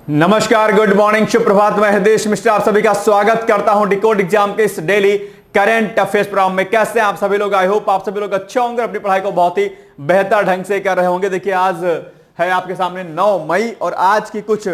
नमस्कार, good morning, शुभ प्रभात। मैं हृदय मिश्रा आप सभी का स्वागत करता हूं डिकोड एग्जाम के इस डेली करंट अफेयर्स प्रोग्राम में। कैसे हैं आप सभी लोग? आई होप आप सभी लोग अच्छे होंगे, अपनी पढ़ाई को बहुत ही बेहतर ढंग से कर रहे होंगे। देखिए, आज है आपके सामने 9 मई और आज की कुछ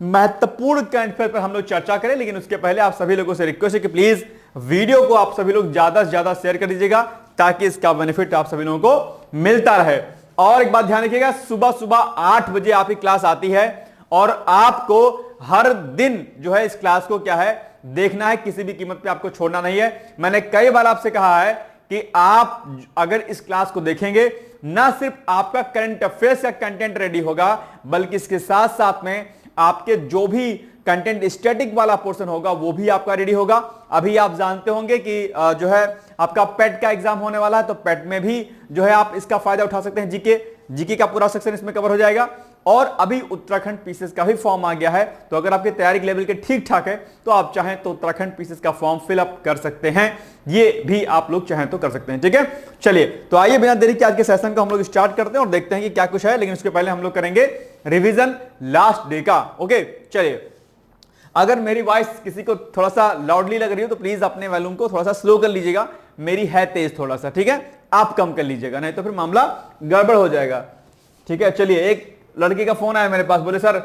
महत्वपूर्ण करंट अफेयर पर हम लोग चर्चा करें, लेकिन उसके पहले आप सभी लोगों से रिक्वेस्ट है कि प्लीज वीडियो को आप सभी लोग ज्यादा से ज्यादा शेयर कर दीजिएगा ताकि इसका बेनिफिट आप सभी लोगों को मिलता रहे। और एक बात ध्यान रखिएगा, सुबह सुबह 8 बजे आपकी क्लास आती है और आपको हर दिन जो है इस क्लास को क्या है देखना है, किसी भी कीमत पे आपको छोड़ना नहीं है। मैंने कई बार आपसे कहा है कि आप अगर इस क्लास को देखेंगे, ना सिर्फ आपका करंट अफेयर्स का कंटेंट रेडी होगा, बल्कि इसके साथ साथ में आपके जो भी कंटेंट स्टैटिक वाला पोर्शन होगा वो भी आपका रेडी होगा। अभी आप जानते होंगे कि जो है आपका पेट का एग्जाम होने वाला है, तो पेट में भी जो है आप इसका फायदा उठा सकते हैं। जीके का पूरा सेक्शन इसमें कवर हो जाएगा। और अभी उत्तराखंड पीसीएस का भी फॉर्म आ गया है, तो अगर आपके तैयारी लेवल के ठीक ठाक है तो आप चाहें तो उत्तराखंड पीसीएस का फॉर्म फिलअप कर सकते हैं। ये भी आप लोग चाहें तो कर सकते हैं। ठीक है, चलिए तो आइए बिना देरी के आज के सेशन को हम लोग स्टार्ट करते हैं और देखते हैं कि क्या कुछ है। लेकिन उसके पहले हम लोग करेंगे रिवीजन लास्ट डे का। ओके, चलिए। अगर मेरी वॉइस किसी को थोड़ा सा लाउडली लग रही हो तो प्लीज अपने वॉल्यूम को थोड़ा सा स्लो कर लीजिएगा। मेरी है तेज थोड़ा सा, ठीक है, आप कम कर लीजिएगा, नहीं तो फिर मामला गड़बड़ हो जाएगा। ठीक है, चलिए। एक लड़की का फोन आया मेरे पास, बोले सर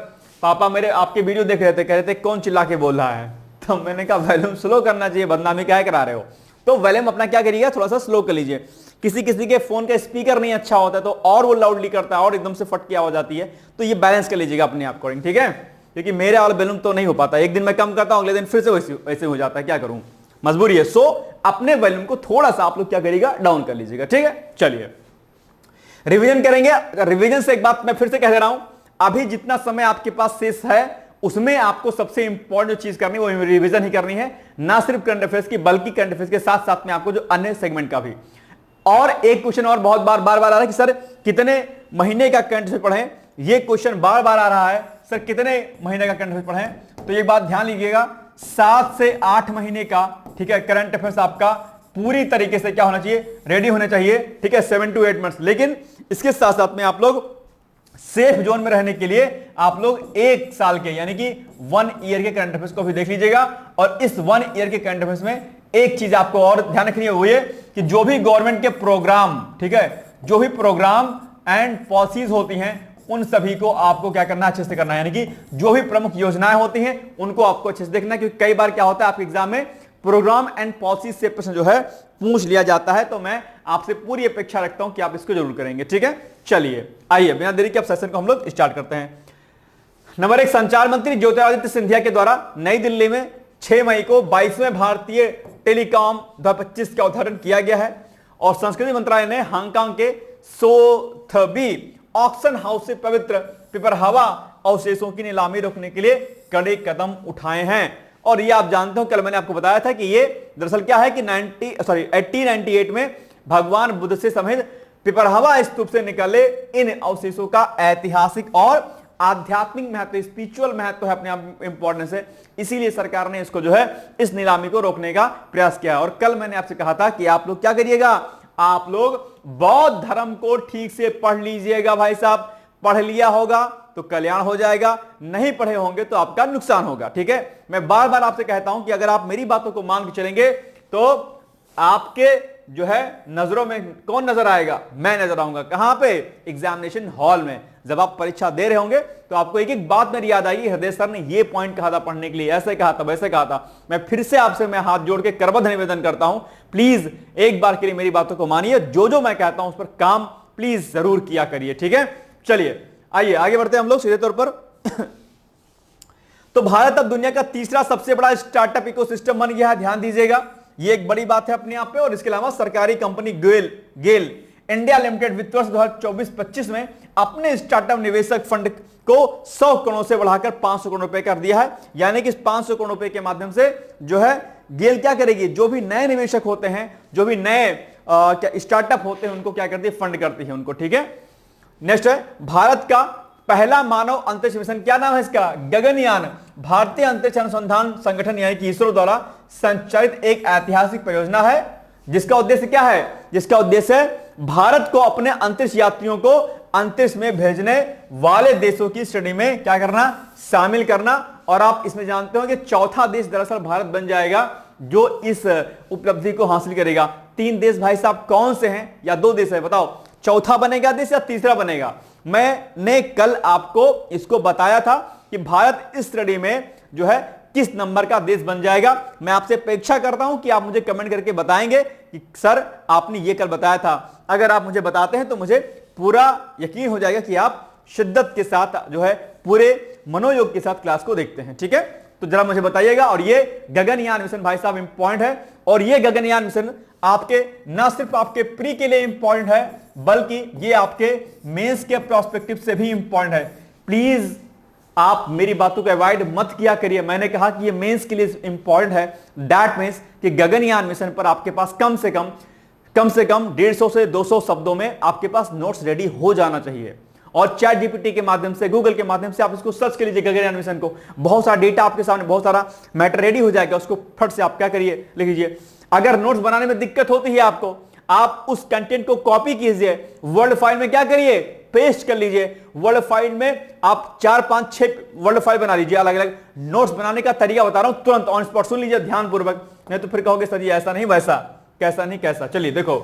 पापा मेरे आपके वीडियो देख रहे थे, कह रहे थे कौन चिल्ला के बोल रहा है। तो मैंने कहा वॉल्यूम स्लो करना चाहिए, बदनामी क्या करा रहे हो। तो वॉल्यूम अपना क्या करिएगा, थोड़ा सा स्लो कर लीजिए। किसी किसी के फोन का स्पीकर नहीं अच्छा होता है तो और वो लाउडली करता है और एकदम से फट की आवाज आती है, तो ये बैलेंस कर लीजिएगा अपने आप अकॉर्डिंग। ठीक है, क्योंकि मेरे वाला वॉल्यूम तो नहीं हो पाता, एक दिन मैं कम करता हूं, अगले दिन फिर से वैसे हो जाता है, क्या करूं, मजबूरी है। सो अपने वॉल्यूम को थोड़ा सा आप लोग क्या करिएगा, डाउन कर लीजिएगा। ठीक है, चलिए रिवीजन करेंगे। रिवीजन से एक बात मैं फिर से कह दे रहा हूं, अभी जितना समय आपके पास शेष है उसमें आपको सबसे इंपॉर्टेंट जो चीज करनी है वो रिवीजन ही करनी है, ना सिर्फ करंट अफेयर्स की बल्कि करंट अफेयर्स के साथ साथ में आपको जो अन्य सेगमेंट का भी। और एक क्वेश्चन और बहुत बार आ रहा है कि सर कितने महीने का करंट अफेयर पढ़ें, ये क्वेश्चन बार आ रहा है, सर कितने महीने का करंट अफेयर पढ़ें। तो एक बात ध्यान लीजिएगा, 7 से 8 महीने का, ठीक है, करंट अफेयर्स आपका पूरी तरीके से क्या होना चाहिए, रेडी होना चाहिए। ठीक है, 7 to 8 मंथ्स। लेकिन इसके साथ साथ में आप लोग सेफ जोन में रहने के लिए आप लोग 1 साल के यानी कि 1 ईयर के करंट अफेयर्स को भी देख लीजिएगा। और इस 1 ईयर के करंट अफेयर्स में एक चीज आपको और ध्यान रखनी है, वो ये कि जो भी गवर्नमेंट के प्रोग्राम, ठीक है, जो भी प्रोग्राम एंड पॉलिसीज होती हैं उन सभी को आपको क्या करना है, अच्छे से करना है। यानी कि जो भी प्रमुख योजनाएं होती हैं उनको आपको अच्छे से देखना है, क्योंकि कई बार क्या होता है आपके एग्जाम में प्रोग्राम एंड पॉलिसी से प्रश्न जो है पूछ लिया जाता है। तो मैं आपसे पूरी अपेक्षा रखता हूं कि आप इसको जरूर करेंगे। ठीक है, चलिए आइए बिना देरी के अब सेशन को हम लोग स्टार्ट करते हैं। नंबर 1, संचार मंत्री ज्योतिरादित्य सिंधिया के द्वारा नई दिल्ली में 6 मई को 22वें भारतीय टेलीकॉम 2025 का उद्घाटन किया गया है। और संस्कृति मंत्रालय ने हांगकांग के सोथबी ऑक्शन हाउस से पवित्र पिपरहवा अवशेषों की नीलामी रोकने के लिए कड़े कदम उठाए हैं। और ये आप जानते हो, कल मैंने आपको बताया था कि ये दरअसल क्या है कि 1898 में भगवान बुद्ध से समेत पिपरहवा स्तूप से निकले इन अवशेषों का ऐतिहासिक और आध्यात्मिक महत्व, स्पिरिचुअल महत्व है, अपने आप इंपॉर्टेंस है। इसीलिए सरकार ने इसको जो है इस नीलामी को रोकने का प्रयास किया। और कल मैंने आपसे कहा था कि आप लोग क्या करिएगा, आप लोग बौद्ध धर्म को ठीक से पढ़ लीजिएगा। भाई साहब, पढ़ लिया होगा तो कल्याण हो जाएगा, नहीं पढ़े होंगे तो आपका नुकसान होगा। ठीक है, मैं बार आपसे कहता हूं कि अगर आप मेरी बातों को मान के चलेंगे तो आपके जो है नजरों में कौन नजर आएगा, मैं नजर आऊंगा। कहां पे, एग्जामिनेशन हॉल में। जब आप परीक्षा दे रहे होंगे तो आपको एक एक बात मेरी याद आएगी, हृदय सर ने ये पॉइंट कहा था पढ़ने के लिए, ऐसे कहा था, वैसे कहा था। मैं फिर से आपसे मैं हाथ जोड़ के करबद्ध निवेदन करता हूं, प्लीज एक बार के लिए मेरी बातों को मानिए, जो मैं कहता हूं उस पर काम प्लीज जरूर किया करिए। ठीक है, चलिए आइए आगे बढ़ते हैं हम लोग सीधे तौर पर। तो भारत अब दुनिया का तीसरा सबसे बड़ा स्टार्टअप इकोसिस्टम बन गया है, ध्यान दीजिएगा, ये एक बड़ी बात है अपने आप पे। और इसके अलावा सरकारी कंपनी गेल इंडिया लिमिटेड वित्त वर्ष 2024-25 में अपने स्टार्टअप निवेशक फंड को 100 करोड़ से बढ़ाकर 500 करोड़ रुपए कर दिया है। यानी कि इस 500 करोड़ रुपए के माध्यम से जो है गेल क्या करेगी, जो भी नए निवेशक होते हैं, जो भी नए स्टार्टअप होते हैं, उनको क्या करती है, फंड करती है उनको। ठीक है, नेक्स्ट है भारत का पहला मानव अंतरिक्ष मिशन, क्या नाम है इसका, गगनयान। भारतीय अंतरिक्ष अनुसंधान संगठन यानी कि इसरो द्वारा संचालित एक ऐतिहासिक परियोजना है जिसका उद्देश्य क्या है, जिसका उद्देश्य है भारत को अपने अंतरिक्ष यात्रियों को अंतरिक्ष में भेजने वाले देशों की श्रेणी में क्या करना, शामिल करना। और आप इसमें जानते हो कि चौथा देश दरअसल भारत बन जाएगा जो इस उपलब्धि को हासिल करेगा। 3 देश भाई साहब कौन से हैं, या 2 देश है, बताओ चौथा बनेगा देश या तीसरा बनेगा। मैंने कल आपको इसको बताया था कि भारत इस श्रेणी में जो है किस नंबर का देश बन जाएगा। मैं आपसे अपेक्षा करता हूं कि आप मुझे कमेंट करके बताएंगे कि सर आपने ये कल बताया था। अगर आप मुझे बताते हैं तो मुझे पूरा यकीन हो जाएगा कि आप शिद्दत के साथ जो है पूरे मनोयोग के साथ क्लास को देखते हैं। ठीक है, तो जरा मुझे बताइएगा। और ये गगनयान मिशन भाई साहब इंपॉर्टेंट है, और ये गगनयान मिशन आपके ना सिर्फ आपके प्री के लिए इंपॉर्टेंट है बल्कि ये आपके मेंस के प्रोस्पेक्टिव से भी इंपॉर्टेंट है। प्लीज आप मेरी बातों को अवॉइड मत किया करिए। मैंने कहा कि ये मेंस के लिए इंपॉर्टेंट है, दैट मींस कि गगनयान मिशन पर आपके पास कम से कम 150 से 200 शब्दों में आपके पास नोट्स रेडी हो जाना चाहिए। और चैट जीपीटी के माध्यम से, गूगल के माध्यम से आप इसको सर्च कर लीजिए गगनयान मिशन को, बहुत सारा डेटा आपके सामने, बहुत सारा मैटर रेडी हो जाएगा। उसको फट से आप क्या करिए, लिख लीजिए। अगर नोट्स बनाने में दिक्कत होती है आपको, आप उस कंटेंट को कॉपी कीजिए, वर्ड फाइल में क्या करिए, पेस्ट कर लीजिए। वर्ड फाइल में आप 4, 5, 6 वर्ड फाइल बना लीजिए अलग अलग। नोट्स बनाने का तरीका बता रहा हूं, तुरंत ऑन स्पॉट सुन लीजिए ध्यानपूर्वक, नहीं तो फिर कहोगे सर जी ऐसा नहीं वैसा, कैसा नहीं कैसा। चलिए देखो,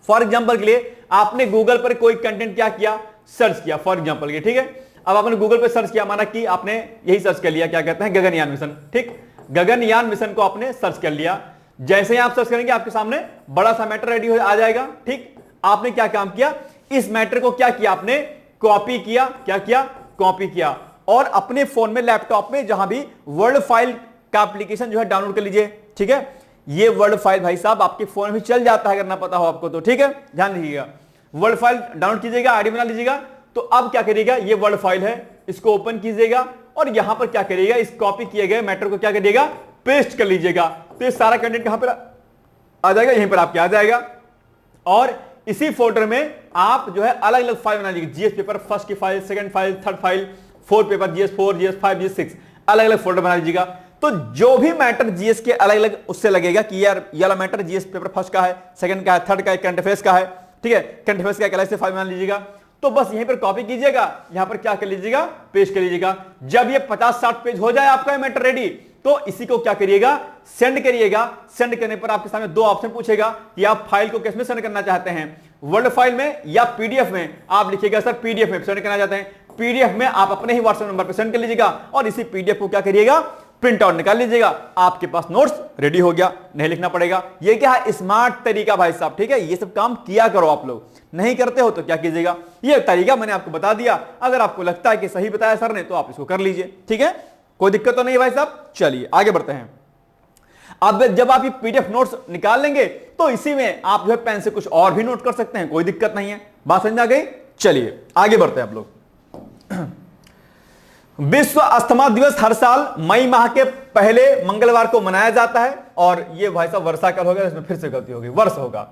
फॉर एग्जाम्पल के लिए आपने गूगल पर कोई कंटेंट क्या किया, सर्च किया फॉर एग्जाम्पल के, ठीक है। अब आपने गूगल पर सर्च किया, माना कि आपने यही सर्च कर लिया, क्या कहते हैं, गगनयान मिशन। ठीक, गगनयान मिशन को आपने सर्च कर लिया। जैसे ही आप सर्च करेंगे आपके सामने बड़ा सा मैटर रेडी हो आ जाएगा। ठीक, आपने क्या काम किया, इस मैटर को क्या किया, आपने कॉपी किया। क्या किया, कॉपी किया, और अपने फोन में, लैपटॉप में, जहां भी वर्ड फाइल का एप्लीकेशन जो है डाउनलोड कर लीजिए। ठीक है, ये वर्ड फाइल भाई साहब आपके फोन में चल जाता है, अगर ना पता हो आपको तो। ठीक है, ध्यान रखिएगा, वर्ड फाइल डाउनलोड कीजिएगा, आईडी बना लीजिएगा। तो अब क्या करिएगा, ये वर्ड फाइल है, इसको ओपन कीजिएगा और यहां पर क्या करिएगा, इस कॉपी किए गए मैटर को क्या करिएगा, पेस्ट कर लीजिएगा। तो ये सारा कंटेंट कहां पर आ जाएगा, यहीं पर आपके आ जाएगा। और इसी फोल्डर में आप जो है अलग अलग फाइल बना लीजिए, जीएस पेपर फर्स्ट की file, second file, third file, fourth paper, जीएस4, जीएस5, जीएस6, अलग अलग फोल्डर बना लीजिएगा। तो जो भी मैटर जीएस के अलग अलग उससे लगेगा कि यार ये वाला मैटर जीएस पेपर फर्स्ट का है, सेकंड का है, थर्ड का है, करंट अफेयर्स का है। ठीक है, करंट अफेयर्स का एक अलग से फाइल बना लीजिएगा। तो बस यहीं पर कॉपी कीजिएगा, यहां पर क्या कर लीजिएगा, पेस्ट कर लीजिएगा। जब ये 50-60 पेज हो जाए आपका मैटर रेडी, तो इसी को क्या करिएगा, सेंड करिएगा। सेंड करने पर आपके सामने 2 ऑप्शन पूछेगा कि आप फाइल को किस में सेंड करना चाहते हैं, वर्ड फाइल में या पीडीएफ में। आप लिखिएगा सर पीडीएफ में सेंड करना चाहते हैं। पीडीएफ में आप अपने ही व्हाट्सएप नंबर पर सेंड कर लीजिएगा और इसी पीडीएफ को क्या करिएगा, प्रिंट आउट निकाल लीजिएगा। आपके पास नोट्स रेडी हो गया, नहीं लिखना पड़ेगा। ये क्या है, स्मार्ट तरीका भाई साहब। ठीक है, ये सब काम किया करो आप लोग, नहीं करते हो तो क्या कीजिएगा। ये तरीका मैंने आपको बता दिया, अगर आपको लगता है कि सही बताया सर ने तो आप इसको कर लीजिए। ठीक है, कोई दिक्कत तो नहीं भाई साहब। चलिए आगे बढ़ते हैं। अब जब आप ये पीडीएफ नोट्स निकाल लेंगे तो इसी में आप जो है पेन से कुछ और भी नोट कर सकते हैं, कोई दिक्कत नहीं है। बात समझ आ गई। चलिए आगे बढ़ते हैं आप लोग। विश्व अस्थमा दिवस हर साल मई माह के पहले मंगलवार को मनाया जाता है। और ये भाई साहब वर्षा कल हो गया, इसमें फिर से गलती होगी, वर्ष होगा।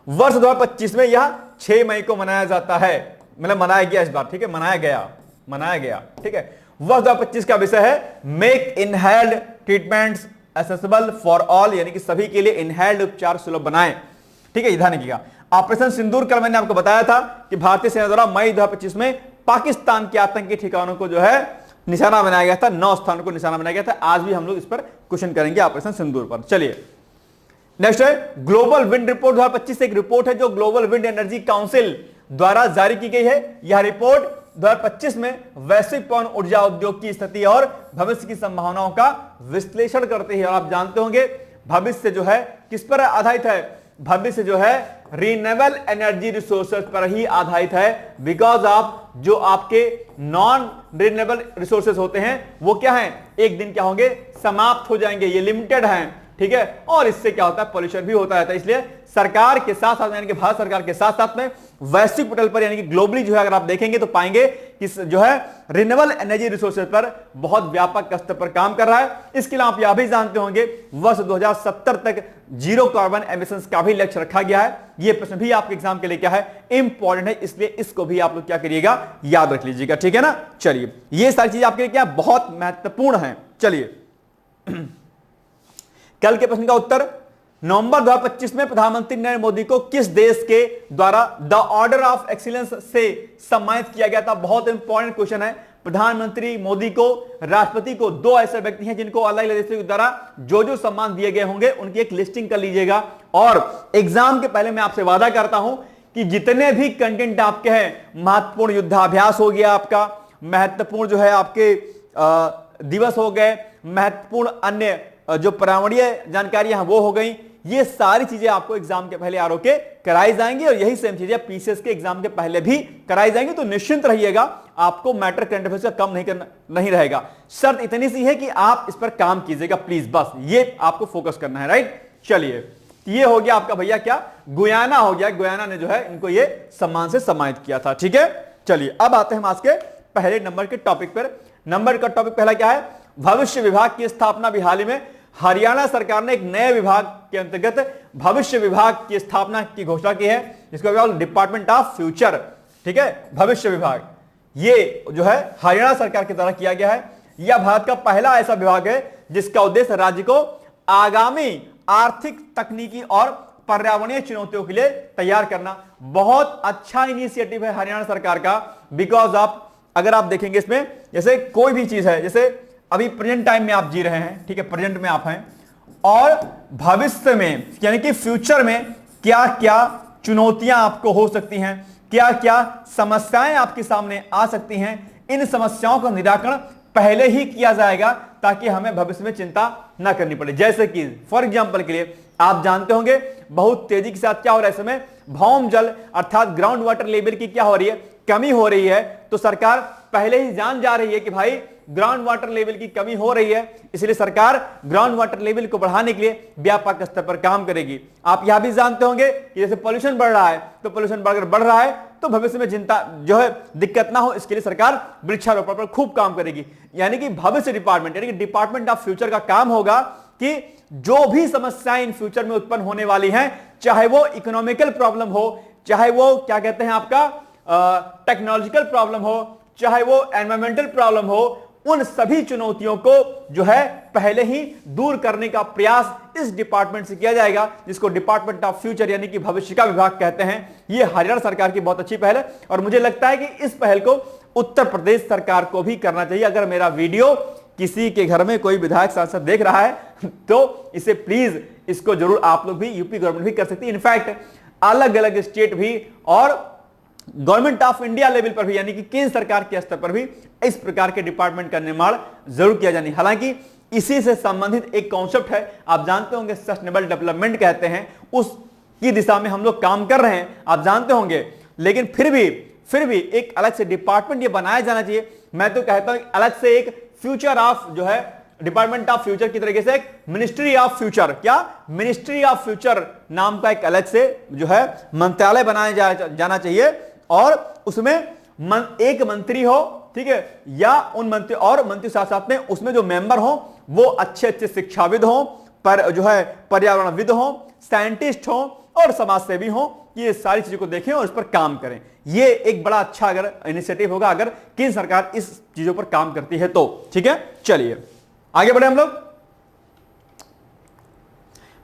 वर्ष 2025 में यह 6 मई को मनाया जाता है, मतलब मनाया गया इस बार। ठीक है, मनाया गया। ठीक है, वर्ष 2025 का विषय है make inhaled treatments accessible for all, यानी कि सभी के लिए इनहेल्ड उपचार सुलभ बनाएं। ठीक है, ध्यान रखिएगा। ऑपरेशन सिंदूर कल मैंने आपको बताया था कि भारतीय सेना द्वारा मई 2025 में पाकिस्तान के आतंकी ठिकानों को जो है निशाना बनाया गया था, 9 स्थानों को निशाना बनाया गया था। आज भी हम लोग इस पर क्वेश्चन करेंगे ऑपरेशन सिंदूर पर। चलिए नेक्स्ट है ग्लोबल विंड रिपोर्ट 2025। एक रिपोर्ट है जो ग्लोबल विंड एनर्जी काउंसिल द्वारा जारी की गई है। यह रिपोर्ट 2025 में वैश्विक पवन ऊर्जा उद्योग की स्थिति और भविष्य की संभावनाओं का विश्लेषण करते हैं। और आप जानते होंगे भविष्य जो है किस पर आधारित है, भविष्य जो है रिन्यूएबल एनर्जी रिसोर्सेज पर ही आधारित है। बिकॉज ऑफ जो आपके नॉन रिन्यूएबल रिसोर्सेज होते हैं वो क्या हैं, एक दिन क्या होंगे, समाप्त हो जाएंगे, ये लिमिटेड हैं। ठीक है, और इससे क्या होता है, पॉल्यूशन भी होता रहता है। इसलिए सरकार के साथ साथ, यानी कि भारत सरकार के साथ साथ में वैश्विक पटल पर, यानी कि ग्लोबली जो है अगर आप देखेंगे तो पाएंगे कि जो है रिन्यूएबल एनर्जी रिसोर्सेज पर बहुत व्यापक स्तर पर काम कर रहा है। इसके अलावा आप यह भी जानते होंगे वर्ष 2070 तक जीरो कार्बन एमिशंस का भी लक्ष्य रखा गया है। यह प्रश्न भी आपके एग्जाम के लिए क्या है, इंपॉर्टेंट है, इसलिए इसको भी आप लोग क्या करिएगा, याद रख लीजिएगा। ठीक है ना। चलिए ये सारी चीजें आपके लिए क्या बहुत महत्वपूर्ण है। चलिए कल के प्रश्न का उत्तर नवंबर 2025 में प्रधानमंत्री नरेंद्र मोदी को किस देश के द्वारा द ऑर्डर ऑफ एक्सीलेंस से सम्मानित किया गया था? बहुत इंपॉर्टेंट क्वेश्चन है। प्रधानमंत्री मोदी को, राष्ट्रपति को, दो ऐसे व्यक्ति हैं जिनको अलग अलग देशों के द्वारा जो जो सम्मान दिए गए होंगे उनकी एक लिस्टिंग कर लीजिएगा। और एग्जाम के पहले मैं आपसे वादा करता हूं कि जितने भी कंटेंट आपके हैं, महत्वपूर्ण युद्धाभ्यास हो गया आपका, महत्वपूर्ण जो है आपके दिवस हो गए, महत्वपूर्ण अन्य जो पर्यावरणीय जानकारियां हैं वो हो गई, ये सारी चीजें आपको एग्जाम के पहले आरओके कराई जाएंगी और यही सेम चीजें पीसीएस के एग्जाम के पहले भी कराई जाएंगी। तो निश्चिंत रहिएगा, आपको मैटर करंट अफेयर्स का कम नहीं रहेगा। शर्त इतनी सी है कि आप इस पर काम कीजिएगा प्लीज, बस ये आपको फोकस करना है, राइट। चलिए, ये हो गया आपका भैया क्या, गुयाना हो गया। गुयाना ने जो है इनको ये सम्मान से सम्मानित किया था, ठीक है। चलिए अब आते हैं हम आज के पहले नंबर के टॉपिक पर। नंबर का टॉपिक पहला क्या है? भविष्य विभाग की स्थापना भी हाल ही में हरियाणा सरकार ने एक नए विभाग के अंतर्गत भविष्य विभाग की स्थापना की घोषणा की है, जिसको डिपार्टमेंट ऑफ फ्यूचर, ठीक है। भविष्य विभाग ये जो है हरियाणा सरकार के द्वारा किया गया है। यह भारत का पहला ऐसा विभाग है जिसका उद्देश्य राज्य को आगामी आर्थिक, तकनीकी और पर्यावरणीय चुनौतियों के लिए तैयार करना। बहुत अच्छा इनिशिएटिव है हरियाणा सरकार का, बिकॉज ऑफ अगर आप देखेंगे इसमें, जैसे कोई भी चीज है, जैसे अभी प्रेजेंट टाइम में आप जी रहे हैं, ठीक है, प्रेजेंट में आप हैं, और भविष्य में यानी कि फ्यूचर में क्या क्या चुनौतियां आपको हो सकती हैं, क्या क्या समस्याएं आपके सामने आ सकती हैं, इन समस्याओं का निराकरण पहले ही किया जाएगा ताकि हमें भविष्य में चिंता ना करनी पड़े। जैसे कि फॉर एग्जांपल के लिए आप जानते होंगे बहुत तेजी के साथ क्या हो रहा है, समय भौम जल अर्थात ग्राउंड वाटर लेवल की क्या हो रही है, कमी हो रही है। तो सरकार पहले ही जान जा रही है कि भाई ग्राउंड वाटर लेवल की कमी हो रही है, इसलिए सरकार ग्राउंड वाटर लेवल को बढ़ाने के लिए व्यापक स्तर पर काम करेगी। आप यह भी जानते होंगे कि जैसे पॉल्यूशन बढ़ रहा है, तो पॉल्यूशन बढ़ रहा है तो भविष्य में चिंता जो है दिक्कत ना हो, इसके लिए सरकार वृक्षारोपण पर खूब काम करेगी। यानी कि भविष्य डिपार्टमेंट यानी कि डिपार्टमेंट ऑफ फ्यूचर का काम होगा कि जो भी समस्याएं इन फ्यूचर में उत्पन्न होने वाली हैं, चाहे वो इकोनॉमिकल प्रॉब्लम हो, चाहे वो क्या कहते हैं आपका टेक्नोलॉजिकल प्रॉब्लम हो, चाहे वो एनवायरमेंटल प्रॉब्लम हो, उन सभी चुनौतियों को जो है पहले ही दूर करने का प्रयास इस डिपार्टमेंट से किया जाएगा, जिसको डिपार्टमेंट ऑफ फ्यूचर यानी कि भविष्य का विभाग कहते हैं। ये हरियाणा सरकार की बहुत अच्छी पहल है और मुझे लगता है कि इस पहल को उत्तर प्रदेश सरकार को भी करना चाहिए। अगर मेरा वीडियो किसी के घर में कोई विधायक सांसद देख रहा है तो इसे प्लीज इसको जरूर आप लोग भी, यूपी गवर्नमेंट भी कर सकती है। इनफैक्ट अलग अलग स्टेट भी और गवर्नमेंट ऑफ इंडिया लेवल पर भी यानी कि केंद्र सरकार के स्तर पर भी इस प्रकार के डिपार्टमेंट का निर्माण जरूर किया जाए। हालांकि इसी से संबंधित एक कॉन्सेप्ट है, आप जानते होंगे सस्टेनेबल डेवलपमेंट कहते हैं, उसकी दिशा में हम लोग काम कर रहे हैं, आप जानते होंगे। लेकिन फिर भी एक अलग से डिपार्टमेंट ये बनाया जाना चाहिए। मैं तो कहता हूं अलग से एक फ्यूचर ऑफ जो है डिपार्टमेंट ऑफ फ्यूचर की तरीके से एक मिनिस्ट्री ऑफ फ्यूचर, क्या मिनिस्ट्री ऑफ फ्यूचर नाम का एक अलग से जो है मंत्रालय बनाया जाना चाहिए और उसमें एक मंत्री हो, ठीक है, या उन मंत्री और मंत्री साथ में उसमें जो मेंबर हो वो अच्छे अच्छे शिक्षाविद हो, पर जो है पर्यावरणविद हो, साइंटिस्ट हो और समाजसेवी हो। ये सारी चीजों को देखें और इस पर काम करें। ये एक बड़ा अच्छा अगर इनिशिएटिव होगा अगर केंद्र सरकार इस चीजों पर काम करती है तो, ठीक है। चलिए आगे बढ़े हम लोग।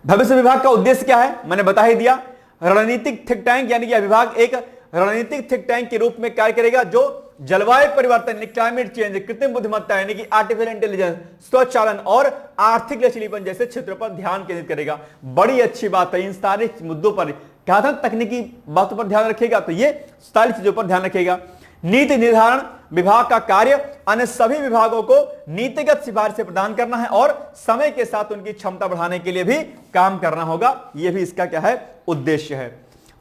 भविष्य विभाग का उद्देश्य क्या है मैंने बता ही दिया। रणनीतिक थिंक टैंक यानी कि यह विभाग एक रणनीतिक थिंक टैंक के रूप में कार्य करेगा जो जलवायु परिवर्तन, क्लाइमेट चेंज, कृत्रिम बुद्धिमत्ता यानी कि आर्टिफिशियल इंटेलिजेंस, स्वचालन और आर्थिक लचीलापन जैसे क्षेत्रों पर ध्यान केंद्रित करेगा। बड़ी अच्छी बात है। इन सारे मुद्दों पर कहा था तकनीकी बातों पर ध्यान रखेगा, तो ये सारी चीजों पर ध्यान रखेगा। नीति निर्धारण विभाग का कार्य अन्य सभी विभागों को नीतिगत सिफारिशें प्रदान करना है और समय के साथ उनकी क्षमता बढ़ाने के लिए भी काम करना होगा। यह भी इसका क्या है उद्देश्य है।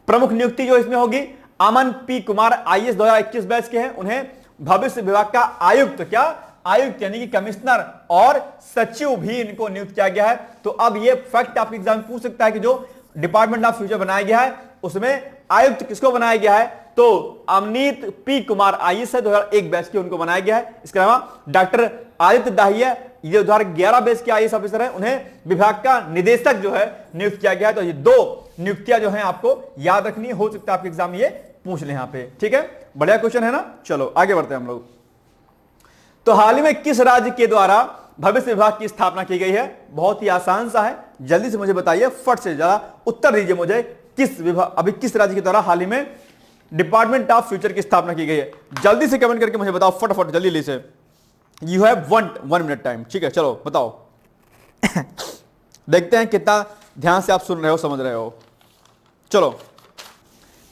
प्रमुख नियुक्ति जो इसमें होगी, अमन पी कुमार आईएएस 2021 बैच के हैं, उन्हें भविष्य विभाग का आयुक्त, क्या आयुक्त यानी कि कमिश्नर और सचिव भी इनको नियुक्त किया गया है। तो अब ये फैक्ट आपके एग्जाम पूछ सकता है कि जो डिपार्टमेंट ऑफ फ्यूचर बनाया गया है उसमें आयुक्त किसको बनाया गया है, तो अमनीत पी कुमार आईएएस है 2001 बैच के, उनको बनाया गया है। इसके अलावा डॉक्टर आदित्य दाहिया ये 2011 बैच के आईएएस ऑफिसर है, उन्हें विभाग का निदेशक जो है नियुक्त किया गया है। तो ये दो नियुक्तियां जो हैं आपको याद रखनी हो सकता है आपके एग्जाम ये पूछ ले यहां पे, ठीक है। बढ़िया क्वेश्चन है ना। चलो आगे बढ़ते हैं हम लोग। तो हाल ही में किस राज्य के द्वारा भविष्य विभाग की स्थापना की गई है? बहुत ही आसान सा है, जल्दी से मुझे बताइए, फट से जरा उत्तर दीजिए मुझे, किस विभाग, अभी किस राज्य के द्वारा हाल ही में डिपार्टमेंट ऑफ फ्यूचर की स्थापना की गई है? जल्दी से कमेंट करके मुझे बताओ, फटाफट जल्दी से। यू हैव 1 मिनट टाइम, ठीक है, चलो बताओ। देखते हैं कितना ध्यान से आप सुन रहे हो, समझ रहे हो। चलो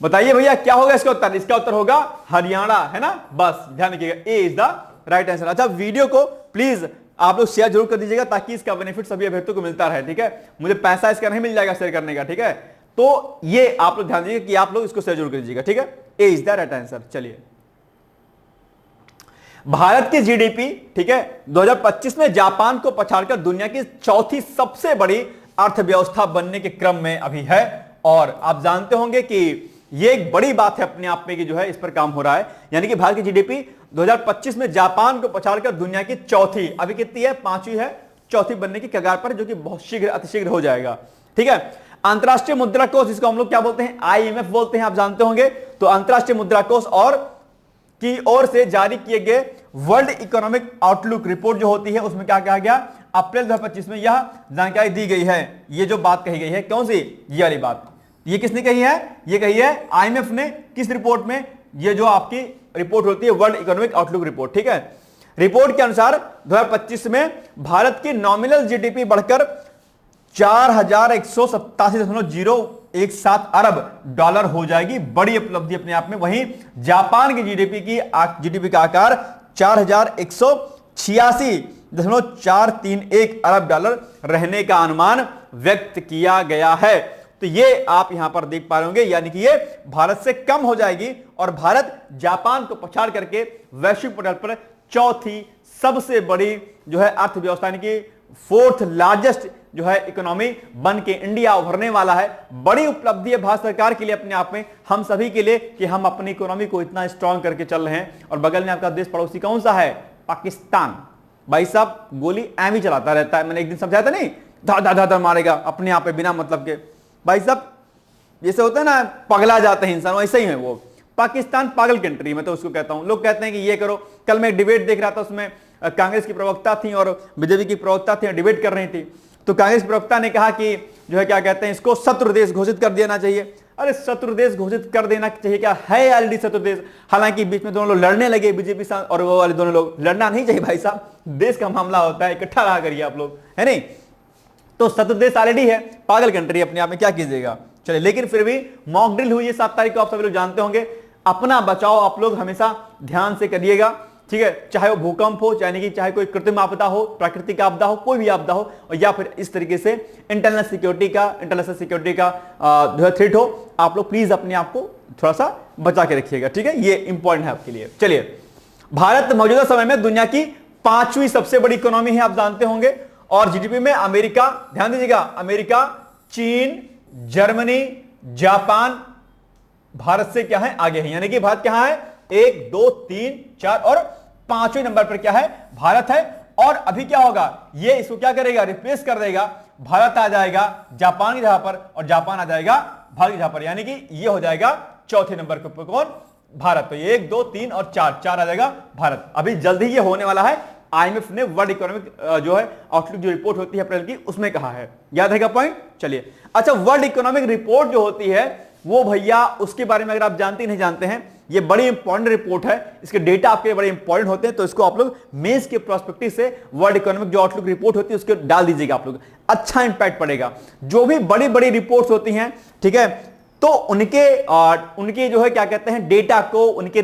बताइए भैया क्या होगा इसका उत्तर? इसका उत्तर होगा हरियाणा, है ना? बस ध्यान रखिएगा, ए इज द राइट आंसर। अच्छा, वीडियो को प्लीज आप लोग शेयर जरूर कर दीजिएगा ताकि इसका बेनिफिट सभी अभ्यर्थियों को मिलता रहे, ठीक है? मुझे पैसा इसका नहीं मिल जाएगा शेयर करने का, ठीक है? तो ये आप लोग ध्यान दीजिएगा कि आप लोग इसको शेयर जरूर कर दीजिएगा, ठीक है? ए इज द राइट आंसर। चलिए, भारत की जीडीपी, ठीक है, 2025 में जापान को पछाड़कर दुनिया की चौथी सबसे बड़ी अर्थव्यवस्था बनने के क्रम में अभी है। और आप जानते होंगे कि यह एक बड़ी बात है अपने आप में कि जो है इस पर काम हो रहा है, यानी कि भारत की जीडीपी 2025 में जापान को पछाड़कर दुनिया की चौथी, अभी कितनी है? 5वीं है, चौथी बनने की कगार पर, जो कि बहुत शीघ्र, अतिशीघ्र हो जाएगा, ठीक है? अंतरराष्ट्रीय मुद्रा कोष, जिसको हम लोग क्या बोलते हैं? आईएमएफ बोलते हैं, आप जानते होंगे। तो अंतरराष्ट्रीय मुद्रा कोष और की ओर से जारी किए गए वर्ल्ड इकोनॉमिक आउटलुक रिपोर्ट जो होती है, उसमें क्या कहा गया? अप्रैल 2025 में यह जानकारी दी गई है। ये जो बात कही गई है, कौन सी? ये वाली बात, ये किसने कही है? ये कही है आईएमएफ ने। किस रिपोर्ट में? ये जो आपकी रिपोर्ट होती है वर्ल्ड इकोनॉमिक आउटलुक रिपोर्ट, ठीक है? रिपोर्ट के अनुसार 2025 में भारत की नॉमिनल जीडीपी बढ़कर 4187.017 अरब डॉलर हो जाएगी। बड़ी उपलब्धि अपने आप में। वहीं जापान की जीडीपी का आकार 4186.431 अरब डॉलर रहने का अनुमान व्यक्त किया गया है। तो ये आप यहां पर देख पा रहे होंगे, यानी कि ये भारत से कम हो जाएगी और भारत जापान को पछाड़ करके वैश्विक पटल पर चौथी सबसे बड़ी जो है अर्थव्यवस्था, यानी कि 4th लार्जेस्ट जो है इकोनॉमी बन के इंडिया उभरने वाला है। बड़ी उपलब्धि है भारत सरकार के लिए अपने आप में, हम सभी के लिए, कि हम अपनी इकोनॉमी को इतना स्ट्रांग करके चल रहे हैं। और बगल में आपका देश पड़ोसी कौन सा है? पाकिस्तान। भाई साहब गोली ऐम ही चलाता रहता है, मैंने एक दिन समझाया था नहीं, धा धा धा मारेगा अपने आप पे बिना मतलब के। भाई साहब जैसे होता है ना, पगला जाते हैं इंसान, वैसे ही है वो। पाकिस्तान पागल कंट्री, मैं तो उसको कहता हूं। लोग कहते हैं कि ये करो। कल मैं एक डिबेट देख रहा था, उसमें कांग्रेस की प्रवक्ता थी और बीजेपी की प्रवक्ता थी, डिबेट कर रही थी। तो कांग्रेस प्रवक्ता ने कहा कि जो है क्या कहते हैं, इसको शत्रु देश घोषित कर देना चाहिए। अरे शत्रु देश घोषित कर देना चाहिए क्या? है ऑलरेडी शत्रु देश। हालांकि बीच में दोनों लोग लड़ने लगे, बीजेपी और वो वाले दोनों लोग। लड़ना नहीं चाहिए भाई साहब, देश का मामला होता है, इकट्ठा रहा करिए आप लोग, है नहीं? तो शत्रु देश ऑलरेडी है, पागल कंट्री अपने आप में, क्या कीजिएगा? चलिए, लेकिन फिर भी मॉक ड्रिल हुई है 7 तारीख को, आप सभी लोग जानते होंगे। अपना बचाव आप लोग हमेशा ध्यान से करिएगा, ठीक है? चाहे वो भूकंप हो, चाहे कोई कृत्रिम आपदा हो, प्राकृतिक आपदा हो, कोई भी आपदा हो, और या फिर इस तरीके से इंटरनेशनल सिक्योरिटी का जो है थ्रेट हो, आप लोग प्लीज अपने आप को थोड़ा सा बचा के रखिएगा, ठीक है? ये इंपॉर्टेंट है आपके लिए। चलिए, भारत मौजूदा समय में दुनिया की 5वीं सबसे बड़ी इकोनॉमी है, आप जानते होंगे। और जीडीपी में अमेरिका, ध्यान दीजिएगा, अमेरिका, चीन, जर्मनी, जापान भारत से क्या है? आगे है। यानी कि भारत क्या है? 1, 2, 3, 4 और 5वें नंबर पर क्या है? भारत है। और अभी क्या होगा? ये इसको क्या करेगा? रिप्लेस कर देगा। भारत आ जाएगा जापान की जगह पर और जापान आ जाएगा भारत की जगह पर, यानी कि ये हो जाएगा चौथे नंबर पर कौन? भारत। तो 1, 2, 3 और 4 आ जाएगा भारत। अभी जल्द ही ये होने वाला है। आईएमएफ ने वर्ल्ड इकोनॉमिक जो है आउटलुक जो रिपोर्ट होती है अप्रैल की, उसमें कहा है। याद रहेगा पॉइंट? चलिए, अच्छा, वर्ल्ड इकोनॉमिक रिपोर्ट जो होती है वो भैया, उसके बारे में अगर आप जानते नहीं जानते हैं, ये बड़ी इंपॉर्टेंट रिपोर्ट है। इसके डेटा आपके बड़े इंपॉर्टेंट होते हैं, तो इसको आप लोग मेंस के प्रोस्पेक्टिव से वर्ल्ड इकोनॉमिक जो आउटलुक रिपोर्ट होती है उसको डाल दीजिएगा आप लोग, अच्छा इंपैक्ट पड़ेगा। जो भी बड़ी बड़ी रिपोर्ट्स होती हैं, ठीक है, तो उनके जो है क्या कहते हैं डेटा को, उनके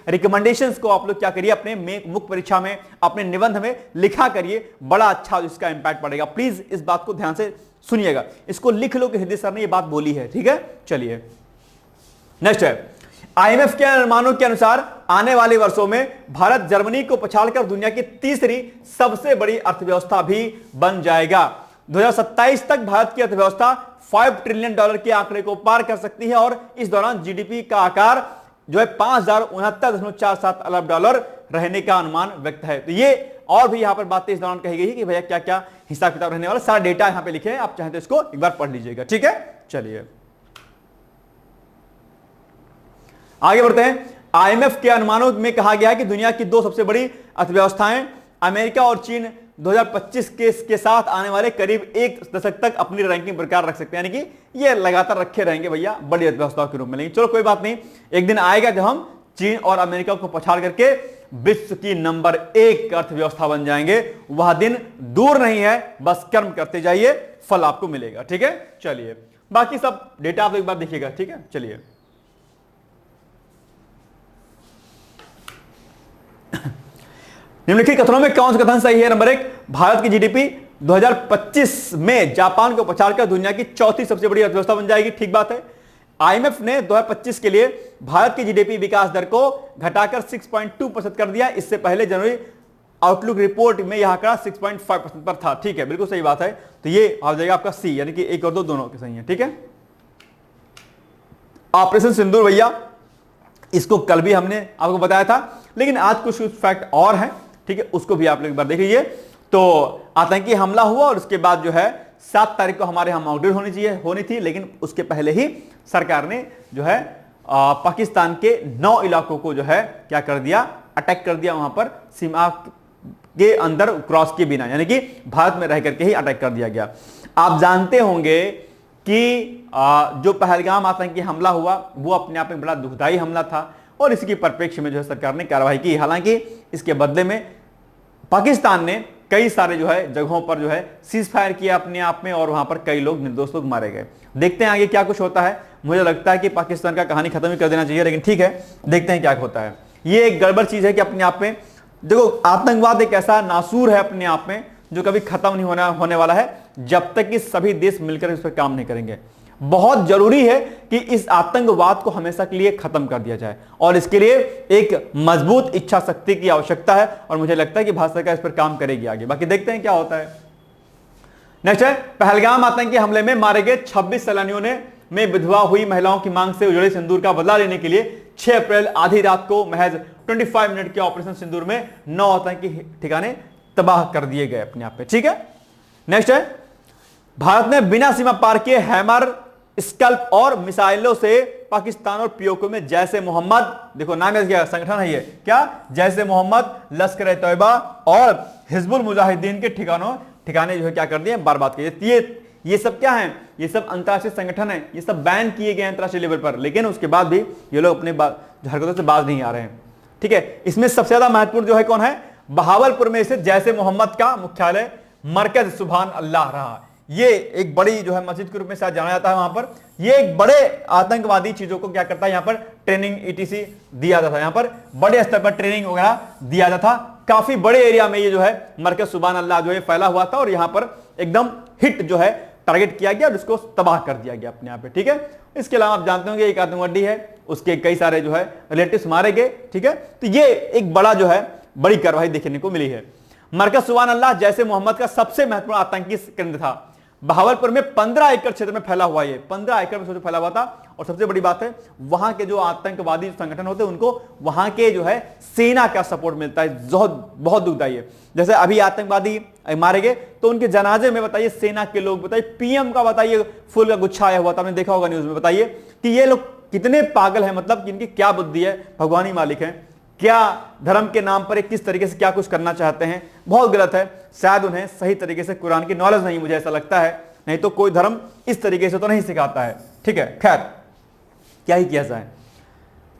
रिकमेंडेशंस को आप लोग क्या करिए, अपने मुख्य परीक्षा में, अपने निबंध में लिखा करिए। बड़ा अच्छा इसका इंपैक्ट पड़ेगा। प्लीज इस बात को ध्यान से सुनिएगा, इसको लिख लो कि हृदय सर ने ये बात बोली है, ठीक है? चलिए, नेक्स्ट है, आईएमएफ के अनुमानों के अनुसार आने वाले वर्षों में भारत जर्मनी को पछाड़कर दुनिया की तीसरी सबसे बड़ी अर्थव्यवस्था भी बन जाएगा। 2027 तक भारत की अर्थव्यवस्था $5 ट्रिलियन के आंकड़े को पार कर सकती है और इस दौरान जीडीपी का आकार जो है 5069.47 अरब डॉलर रहने का अनुमान व्यक्त है। तो ये और भी यहां पर बातें इस दौरान कही गई है कि भैया क्या क्या हिसाब किताब रहने वाला, सारा डेटा यहां पे लिखे हैं, आप चाहें तो इसको एक बार पढ़ लीजिएगा, ठीक है? चलिए आगे बढ़ते हैं। आईएमएफ के अनुमानों में कहा गया है कि दुनिया की 2 सबसे बड़ी अर्थव्यवस्थाएं अमेरिका और चीन 2025 के साथ आने वाले करीब एक दशक तक अपनी रैंकिंग बरकरार रख सकते हैं, यानी कि ये लगातार रखे रहेंगे भैया बड़ी अर्थव्यवस्थाओं के रूप में। लेकिन चलो कोई बात नहीं, एक दिन आएगा जब हम चीन और अमेरिका को पछाड़ करके विश्व की नंबर 1 अर्थव्यवस्था बन जाएंगे। वह दिन दूर नहीं है, बस कर्म करते जाइए, फल आपको मिलेगा। ठीक है, चलिए बाकी सब डेटा आप एक बार देखिएगा। ठीक है, चलिए निम्नलिखित कथनों में कौन सा कथन सही है? नंबर 1, भारत की जीडीपी 2025 में जापान को पछाड़कर दुनिया की चौथी सबसे बड़ी अर्थव्यवस्था बन जाएगी। ठीक बात है। आईएमएफ ने 2025 के लिए भारत की जीडीपी विकास दर को घटाकर 6.2% कर दिया। इससे पहले जनवरी आउटलुक रिपोर्ट में यह आंकड़ा 6.5% पर था। ठीक है, बिल्कुल सही बात है। तो ये आ जाएगा आपका सी, यानी कि 1 और 2 दोनों के सही है। ठीक है, ऑपरेशन सिंदूर भैया, इसको कल भी हमने आपको बताया था, लेकिन आज कुछ फैक्ट और हैं। ठीक है, उसको भी आप लोग एक बार देख लीजिए। तो आतंकी हमला हुआ और उसके बाद जो है 7 तारीख को हमारे यहां मॉकड्रिल होनी थी, लेकिन उसके पहले ही सरकार ने जो है पाकिस्तान के 9 इलाकों को जो है क्या कर दिया, अटैक कर दिया, वहां पर सीमा के अंदर क्रॉस के बिना, यानी कि भारत में रह करके ही अटैक कर दिया गया। आप जानते होंगे कि जो पहलगाम आतंकी हमला हुआ वो अपने आप में बड़ा दुखदाई हमला था और इसकी परिप्रेक्ष्य में जो है सरकार ने कार्रवाई की। हालांकि इसके बदले में पाकिस्तान ने कई सारे जो है जगहों पर जो है सीज फायर किया अपने आप में और वहां पर कई लोग, निर्दोष लोग मारे गए। देखते हैं आगे क्या कुछ होता है। मुझे लगता है कि पाकिस्तान का कहानी खत्म ही कर देना चाहिए, लेकिन ठीक है, देखते हैं क्या होता है। ये एक गड़बड़ चीज है कि अपने आप में देखो, आतंकवाद एक ऐसा नासूर है अपने आप में जो कभी खत्म नहीं होने वाला है जब तक कि सभी देश मिलकर इस पर काम नहीं करेंगे। बहुत जरूरी है कि इस आतंकवाद को हमेशा के लिए खत्म कर दिया जाए और इसके लिए एक मजबूत इच्छा शक्ति की आवश्यकता है और मुझे लगता है कि भारत सरकार इस पर काम करेगी आगे। बाकी देखते हैं क्या होता है। नेक्स्ट है, पहलगाम आतंकी हमले में मारे गए 26 सैलानियों में विधवा हुई महिलाओं की मांग से उजड़े सिंदूर का बदला लेने के लिए 6 अप्रैल आधी रात को महज 25 मिनट के ऑपरेशन सिंदूर में 9 आतंकी ठिकाने तबाह कर दिए गए अपने आप में। ठीक है, नेक्स्ट है, भारत ने बिना सीमा पार किए हैमर, स्कल्प और मिसाइलों से पाकिस्तान और पीओके में जैसे मोहम्मद, देखो नाम क्या संगठन है ये, क्या जैसे मोहम्मद, लश्कर ए तैयबा और हिजबुल मुजाहिदीन के ठिकाने जो है क्या कर दिए, बर्बाद किए। ये सब क्या है? ये सब अंतरराष्ट्रीय संगठन है, ये सब बैन किए गए अंतरराष्ट्रीय लेवल पर, लेकिन उसके बाद भी ये लोग अपने हरकतों से बाज नहीं आ रहे हैं। ठीक है, इसमें सबसे ज्यादा महत्वपूर्ण जो है कौन है? बहावलपुर में स्थित जैसे मोहम्मद का मुख्यालय मरकज सुभान अल्लाह रहा। ये एक बड़ी जो है मस्जिद के रूप में शायद जाना जाता है वहां पर। ये एक बड़े आतंकवादी चीजों को क्या करता है, यहां पर ट्रेनिंग ईटीसी दिया जाता है, यहां पर बड़े स्तर पर ट्रेनिंग वगैरह दिया जाता था। काफी बड़े एरिया में ये जो है मरकज सुभान अल्लाह जो है फैला हुआ था और यहां पर एकदम हिट जो है टारगेट किया गया और उसको तबाह कर दिया गया अपने आप पे। ठीक है, इसके अलावा आप जानते होंगे एक आतंकवादी है, उसके कई सारे जो है रिलेटिव्स मारे गए। ठीक है, तो ये एक बड़ा जो है बड़ी कार्रवाई देखने को मिली है। मरकज सुभान अल्लाह जैसे मोहम्मद का सबसे महत्वपूर्ण आतंकी केंद्र था। बहावलपुर में 15 एकड़ क्षेत्र में फैला हुआ, ये 15 एकड़ में फैला हुआ था। और सबसे बड़ी बात है, वहां के जो आतंकवादी संगठन होते हैं उनको वहां के जो है सेना का सपोर्ट मिलता है। बहुत दुखदाई है। जैसे अभी आतंकवादी मारे गए तो उनके जनाजे में बताइए सेना के लोग, बताइए पीएम का बताइए फूल का गुच्छा आया हुआ था, आपने देखा होगा न्यूज में। बताइए कि ये लोग कितने पागल हैं, मतलब कि इनकी क्या बुद्धि है, भगवान ही मालिक है। क्या धर्म के नाम पर किस तरीके से क्या कुछ करना चाहते हैं, बहुत गलत है। शायद उन्हें सही तरीके से कुरान की नॉलेज नहीं, मुझे ऐसा लगता है, नहीं तो कोई धर्म इस तरीके से तो नहीं सिखाता है। ठीक है, खैर क्या ही किया जाए।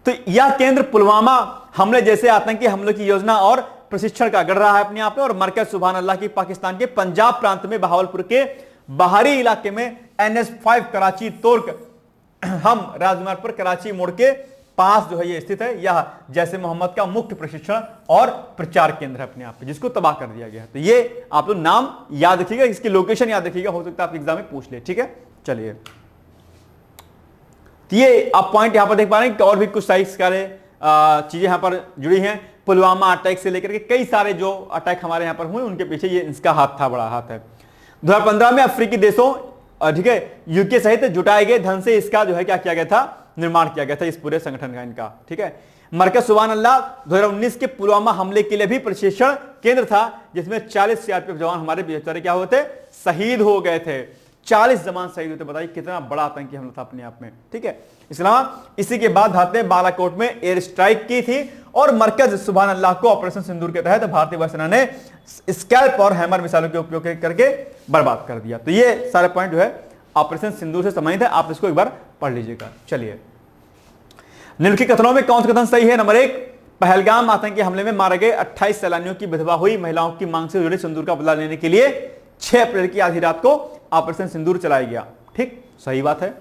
तो यह केंद्र पुलवामा हमले जैसे आतंकी हमलों की योजना और प्रशिक्षण का गढ़ रहा है अपने आप में। और मरकज सुभान अल्लाह की पाकिस्तान के पंजाब प्रांत में बहावलपुर के बाहरी इलाके में NH5 कराची तुर्क हम राजमार्ग पर कराची मोड़ के पास जो है ये स्थित है। यह जैसे मोहम्मद का मुख्य प्रशिक्षण और प्रचार केंद्र है अपने आप पे, जिसको तबाह कर दिया गया है। तो ये आप लोग नाम याद रखिएगा, इसकी लोकेशन याद रखिएगा, हो सकता है आप एग्जाम में पूछ ले। ठीक है, चलिए तो ये आप पॉइंट यहां पर देख पा रहे हैं कि और भी कुछ सारे चीजें यहां पर जुड़ी हैं। पुलवामा अटैक से लेकर के कई सारे जो अटैक हमारे यहां पर हुए उनके पीछे ये इसका हाथ था, बड़ा हाथ है। 2015 में अफ्रीकी देशों, ठीक है, यूके सहित जुटाए गए धन से इसका जो है क्या किया गया था, निर्माण किया गया था इस पूरे संगठन का इनका। ठीक है, मरकज सुभान अल्लाह 2019 के पुलवामा हमले के लिए भी प्रशिक्षण केंद्र था, जिसमें 40 सीआरपीएफ जवान हमारे बेचारे क्या हुए थे, शहीद हो गए थे। 40 जवान शहीद हुए थे। बताइए कितना बड़ा आतंकी हमला था अपने आप में। ठीक है, इसके अलावा इसी के बाद भारत ने बालाकोट में एयर स्ट्राइक की थी और मरकज सुभान अल्लाह को ऑपरेशन सिंदूर के तहत भारतीय वायुसेना ने स्कैल्प और हैमर मिसाइलों के उपयोग करके बर्बाद कर दिया। तो ये सारे पॉइंट जो है ऑपरेशन सिंदूर से संबंधित है, आप इसको एक बार पढ़ लीजिएगा। चलिए, निम्नलिखित कथनों में कौन सा कथन सही है? नंबर 1, पहलगाम आतंकी हमले में मारे गए 28 सैलानियों की विधवा हुई महिलाओं की मांग से जुड़े सिंदूर का बदला लेने के लिए 6 अप्रैल की आधी रात को ऑपरेशन सिंदूर चलाया गया। ठीक, सही बात है।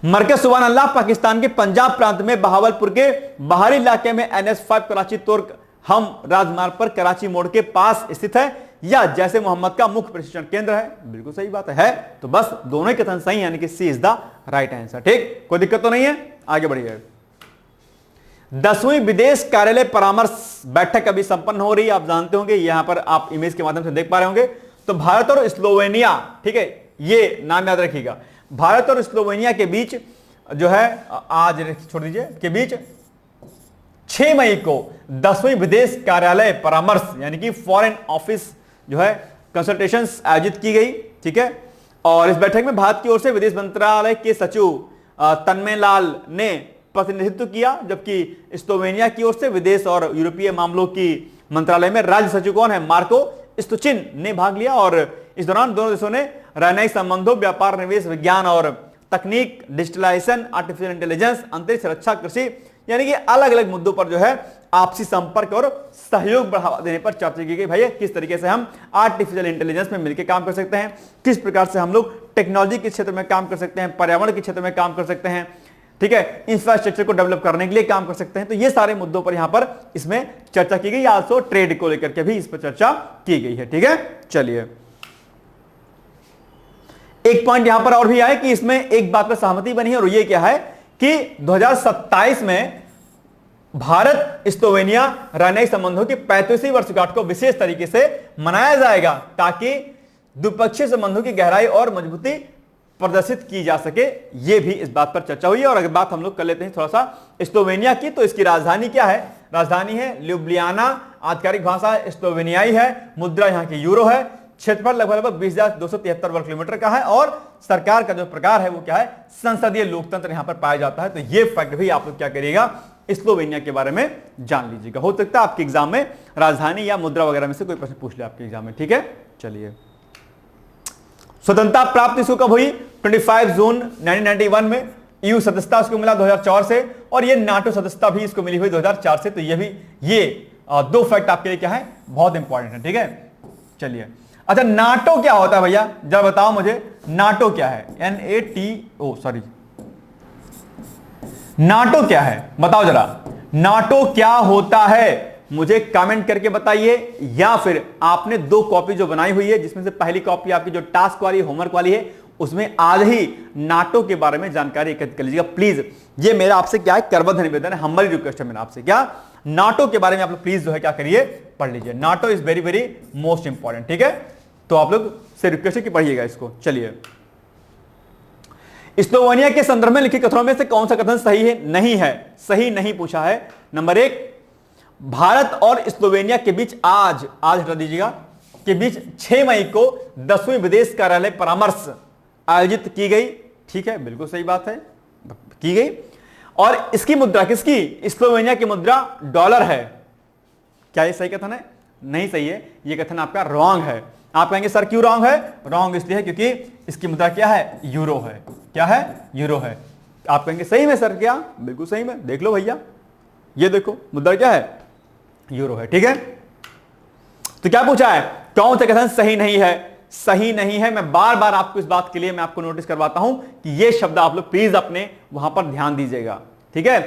मरकज सुभान अल्लाह पाकिस्तान के पंजाब प्रांत में बहावलपुर के बाहरी इलाके में NH5 कराची तुर्क हम राजमार्ग पर कराची मोड़ के पास स्थित है या जैसे मोहम्मद का मुख्य प्रशिक्षण केंद्र है। बिल्कुल सही बात है। तो बस दोनों ही कथन सही, यानी कि सी इज द राइट आंसर। ठीक, कोई दिक्कत तो नहीं है, आगे बढ़िए। 10वीं विदेश कार्यालय परामर्श बैठक अभी संपन्न हो रही है, आप जानते होंगे, यहां पर आप इमेज के माध्यम से देख पा रहे होंगे। तो भारत और स्लोवेनिया, ठीक है, ये नाम याद रखिएगा, भारत और स्लोवेनिया के बीच जो है आज छोड़ दीजिए के बीच 6 मई को 10वीं विदेश कार्यालय परामर्श यानी कि फॉरेन ऑफिस जो है कंसल्टेशंस आयोजित की गई। ठीक है, और इस बैठक में भारत की ओर से विदेश मंत्रालय के सचिव तन्मय लाल ने प्रतिनिधित्व किया, जबकि स्लोवेनिया की ओर से विदेश और यूरोपीय मामलों की मंत्रालय में राज्य सचिव कौन है? मार्को स्तुचिन ने भाग लिया। और इस दौरान दोनों देशों ने राजनयिक संबंधों, व्यापार, निवेश, विज्ञान और तकनीक, डिजिटलाइजेशन, आर्टिफिशियल इंटेलिजेंस, अंतरिक्ष रक्षा, कृषि यानी कि अलग अलग मुद्दों पर जो है आपसी संपर्क और सहयोग बढ़ावा देने पर चर्चा की गई। भैया किस तरीके से हम आर्टिफिशियल इंटेलिजेंस में मिलकर काम कर सकते हैं, किस प्रकार से हम लोग टेक्नोलॉजी के क्षेत्र में काम कर सकते हैं, पर्यावरण के क्षेत्र में काम कर सकते हैं, ठीक है, इंफ्रास्ट्रक्चर को डेवलप करने के लिए काम कर सकते हैं। तो ये सारे मुद्दों पर यहां पर इसमें चर्चा की गई। आल्सो ट्रेड को लेकर के भी इस पर चर्चा की गई है। ठीक है, चलिए, एक पॉइंट यहां पर और भी आए कि इसमें एक बात पर सहमति बनी है, और ये क्या है कि 2027 में भारत स्लोवेनिया राजनयिक संबंधों की 35वीं वर्षगांठ को विशेष तरीके से मनाया जाएगा, ताकि द्विपक्षीय संबंधों की गहराई और मजबूती प्रदर्शित की जा सके। यह भी इस बात पर चर्चा हुई है। और अगर बात हम लोग कर लेते हैं थोड़ा सा स्लोवेनिया की, तो इसकी राजधानी क्या है? राजधानी है ल्यूब्लियाना, आधिकारिक भाषा स्लोवेनियाई है, मुद्रा यहाँ की यूरो है, क्षेत्रफल लगभग 20,273 वर्ग किलोमीटर का है, और सरकार का जो प्रकार है वो क्या है? संसदीय लोकतंत्र यहां पर पाया जाता है। तो ये फैक्ट भी आप लोग क्या करिएगा? स्लोवेनिया के बारे में जान लीजिएगा। हो सकता है आपके एग्जाम में राजधानी या मुद्रा वगैरह में से कोई प्रश्न पूछ ले आपके एग्जाम में। ठीक है, चलिए, स्वतंत्रता प्राप्ति इसको कब हुई? 25 जून 1991 में। EU सदस्यता उसको मिला 2004 से, और ये नाटो सदस्यता भी इसको मिली हुई 2004 से। तो ये दो फैक्ट आपके लिए क्या है? बहुत इंपॉर्टेंट है। ठीक है, चलिए, अच्छा, नाटो क्या होता है भैया? जरा बताओ मुझे, नाटो क्या है? नाटो क्या है? बताओ जरा, नाटो क्या होता है? मुझे कमेंट करके बताइए, या फिर आपने 2 कॉपी जो बनाई हुई है, जिसमें से पहली कॉपी आपकी जो टास्क वाली होमवर्क वाली है, उसमें आज ही नाटो के बारे में जानकारी एकत्रित कर लीजिएगा प्लीज। ये मेरा आपसे क्या है? करबद्ध निवेदन है, हम्बल रिक्वेस्ट है मेरा आपसे। क्या नाटो के बारे में आप लोग प्लीज जो है क्या करिए? पढ़ लीजिए। NATO is very very most important. ठीक है, तो आप लोग से रिक्वेस्ट है कि पढ़िएगा इसको। चलिए, स्लोवेनिया के संदर्भ में लिखित कथनों में से कौन सा कथन सही है? नहीं है, सही नहीं पूछा है। नंबर 1, भारत और स्लोवेनिया के बीच आज हटा दीजिएगा, के बीच 6 मई को 10वीं विदेश कार्यालय परामर्श आयोजित की गई। ठीक है, बिल्कुल सही बात है, की गई। और इसकी मुद्रा किसकी? स्लोवेनिया की मुद्रा डॉलर है। क्या ये सही कथन है? नहीं सही है, ये कथन आपका रॉन्ग है। आप कहेंगे सर क्यों रॉन्ग है? रॉन्ग इसलिए है क्योंकि इसकी मुद्रा क्या है? यूरो है। क्या है? यूरो है। आप कहेंगे सही में सर? क्या बिल्कुल सही में, देख लो भैया, ये देखो मुद्रा क्या है? यूरो है। ठीक है, तो क्या पूछा है? कौन सा कथन सही नहीं है? सही नहीं है। मैं बार बार आपको इस बात के लिए मैं आपको नोटिस करवाता हूं कि ये शब्द आप लोग प्लीज अपने वहां पर ध्यान दीजिएगा। ठीक है,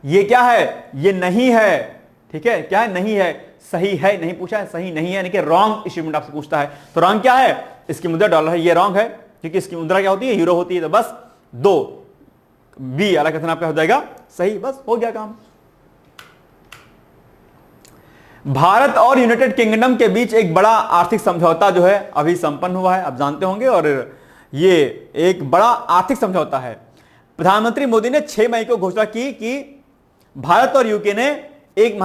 ये क्या है? ये नहीं है। ठीक है, क्या है? नहीं है। सही है नहीं पूछा है, सही नहीं है यानी कि रॉन्ग स्टेटमेंट आपसे पूछता है। तो रॉन्ग क्या है? इसकी मुद्रा डॉलर है, ये रॉन्ग है क्योंकि इसकी मुद्रा क्या होती है? यूरो होती है। तो बस 2 बी वाला कथन आपका हो जाएगा सही। बस हो गया काम। भारत और यूनाइटेड किंगडम के बीच एक बड़ा आर्थिक समझौता जो है अभी संपन्न हुआ है, आप जानते होंगे, और ये एक बड़ा आर्थिक समझौता है। प्रधानमंत्री मोदी ने 6 मई को घोषणा की कि भारत और यूके ने एक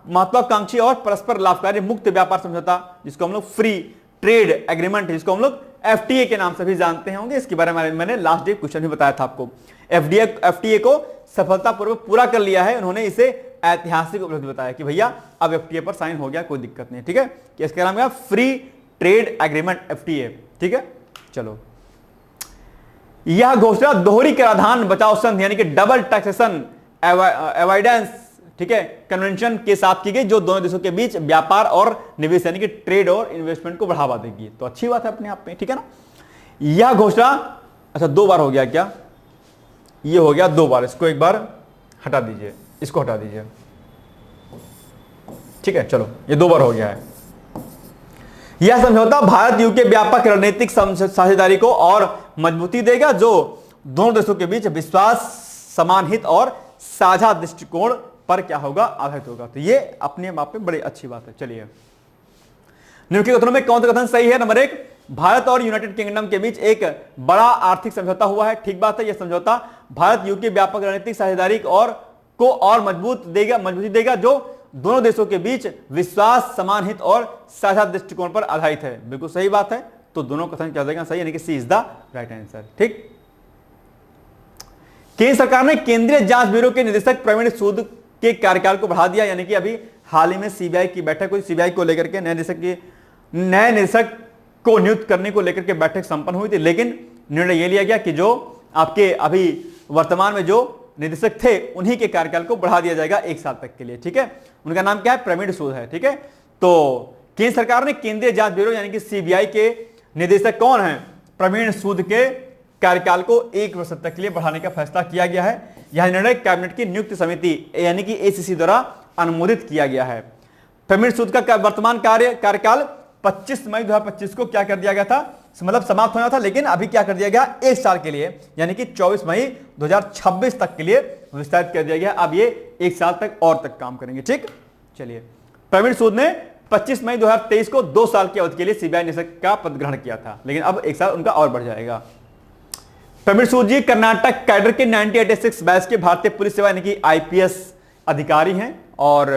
महत्वाकांक्षी और परस्पर लाभकारी मुक्त व्यापार समझौता, जिसको हम लोग फ्री ट्रेड एग्रीमेंट, जिसको हम लोग FTA के नाम से भी जानते होंगे, इसके बारे में मैंने लास्ट डे क्वेश्चन भी बताया था आपको। FTA को सफलतापूर्वक पूरा कर लिया है। उन्होंने इसे ऐतिहासिक उपलब्धि बताया कि भैया अब एफटीए पर साइन हो गया, कोई दिक्कत नहीं, ठीक है। कि इसका नाम क्या, फ्री ट्रेड एग्रीमेंट एफटीए, ठीक है। चलो, यह घोषणा दोहरी कराधान बचाओ संधि यानी कि डबल टैक्सेशन अवॉइडेंस, ठीक है, कन्वेंशन के साथ की गई, जो दोनों देशों के बीच व्यापार और निवेश यानी कि ट्रेड और इन्वेस्टमेंट को बढ़ावा देगी। तो अच्छी बात है अपने आप में, ठीक है ना। यह घोषणा, अच्छा 2 बार हो गया क्या, ये हो गया 2 बार, इसको एक बार हटा दीजिए, इसको हटा दीजिए, ठीक है। चलो, ये 2 बार हो गया है। यह समझौता भारत यूके व्यापक रणनीतिक साझेदारी को और मजबूती देगा, जो दोनों देशों के बीच विश्वास, समान हित और साझा दृष्टिकोण पर क्या होगा, आधारित होगा। तो ये अपने आप में बड़ी अच्छी बात है। चलिए, निम्नलिखित कथनों में कौन सा कथन सही है। नंबर 1, भारत और यूनाइटेड किंगडम के बीच एक बड़ा आर्थिक समझौता हुआ है। ठीक बात है, यह समझौता भारत यूके व्यापक रणनीतिक साझेदारी को और मजबूती देगा, जो दोनों देशों के बीच विश्वास, समान हित और साझा दृष्टिकोण पर आधारित है। बिल्कुल सही बात है। तो दोनों कथन क्या देगा, सही, यानी कि सी इज द राइट आंसर, ठीक। केंद्र सरकार ने केंद्रीय जांच ब्यूरो के निदेशक प्रवीण सूद के कार्यकाल को बढ़ा दिया, यानी कि अभी हाल ही में सीबीआई की बैठक हुई, सीबीआई को लेकर के नए निदेशक को नियुक्त करने को लेकर के बैठक संपन्न हुई थी, लेकिन निर्णय यह लिया गया कि जो आपके अभी वर्तमान में जो निदेशक थे उन्हीं के कार्यकाल को बढ़ा दिया जाएगा 1 साल तक के लिए, ठीक है। उनका नाम क्या है, प्रवीण सूद है, ठीक है। तो केंद्र सरकार ने केंद्रीय जांच ब्यूरो यानी कि सीबीआई के निदेशक कौन है, प्रवीण सूद के कार्यकाल को 1 वर्ष तक के लिए बढ़ाने का फैसला किया गया है। यह निर्णय कैबिनेट की नियुक्त समिति यानी कि एसीसी द्वारा अनुमोदित किया गया है। प्रवीण सूद का वर्तमान कार्यकाल 25 मई 2025 को क्या कर दिया गया था, मतलब समाप्त होना था, लेकिन अभी क्या कर दिया गया, 1 साल के लिए यानी कि 24 मई 2026 तक के लिए विस्तारित कर दिया गया। अब ये 1 साल तक और तक काम करेंगे, ठीक। चलिए, प्रवीण सूद ने 25 मई 2023 को 2 साल की अवधि के लिए सीबीआई निदेशक का पद ग्रहण किया था, लेकिन अब 1 साल उनका और बढ़ जाएगा। प्रवीण सूद जी कर्नाटक कैडर के 1986 बैच के भारतीय पुलिस सेवा यानी कि आईपीएस अधिकारी हैं और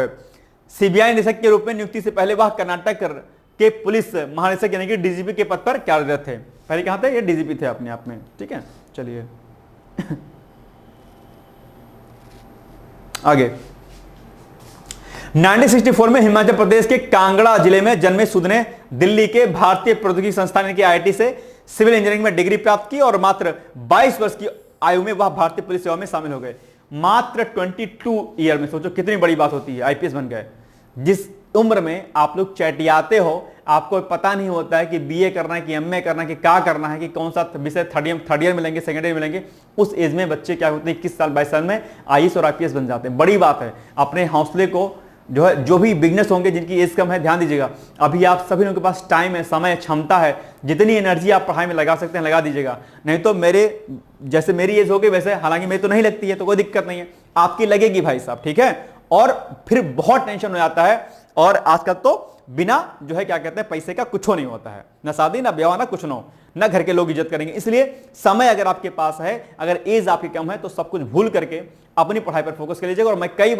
सीबीआई निदेशक के रूप में नियुक्ति से पहले वह कर्नाटक के पुलिस महानिदेशक यानी कि डीजीपी के पद पर कार्यरत थे। पहले कहां थे, ये डीजीपी थे अपने आप में, ठीक है। चलिए आगे, 1964 में हिमाचल प्रदेश के कांगड़ा जिले में जन्मे सूद ने दिल्ली के भारतीय प्रौद्योगिकी संस्थान यानी कि आईआईटी से सिविल इंजीनियरिंग में डिग्री प्राप्त की और मात्र 22 वर्ष की आयु में वह भारतीय पुलिस सेवा में शामिल हो गए। मात्र 22 ईयर में, सोचो कितनी बड़ी बात होती है, आईपीएस बन गए। जिस उम्र में आप लोग चटियाते हो, आपको पता नहीं होता है कि बीए करना है कि एमए करना है कि क्या करना है कि कौन सा विषय थर्ड ईयर मिलेंगे, सेकेंड ईयर मिलेंगे, उस एज में बच्चे क्या होते हैं 21 साल 22 साल में आईएएस और आईपीएस बन जाते हैं। बड़ी बात है। अपने हौसले को जो है, जो भी बिगनर्स होंगे जिनकी एज कम है, ध्यान दीजिएगा, अभी आप सभी लोगों के पास टाइम है, समय है, क्षमता है, जितनी एनर्जी आप पढ़ाई में लगा सकते हैं लगा दीजिएगा। नहीं तो मेरे जैसे मेरी एज हो गई वैसे, हालांकि मेरी तो नहीं लगती है तो कोई दिक्कत नहीं है, आपकी लगेगी भाई साहब, ठीक है। और फिर बहुत टेंशन हो जाता है, और आजकल तो बिना जो है क्या कहते हैं पैसे का कुछ नहीं होता है, ना शादी ना ब्याह ना कुछ ना घर के लोग इज्जत करेंगे। इसलिए समय अगर आपके पास है, अगर एज आपकी कम है, तो सब कुछ भूल करके अपनी पढ़ाई पर फोकस कर लीजिएगा। और मैं कई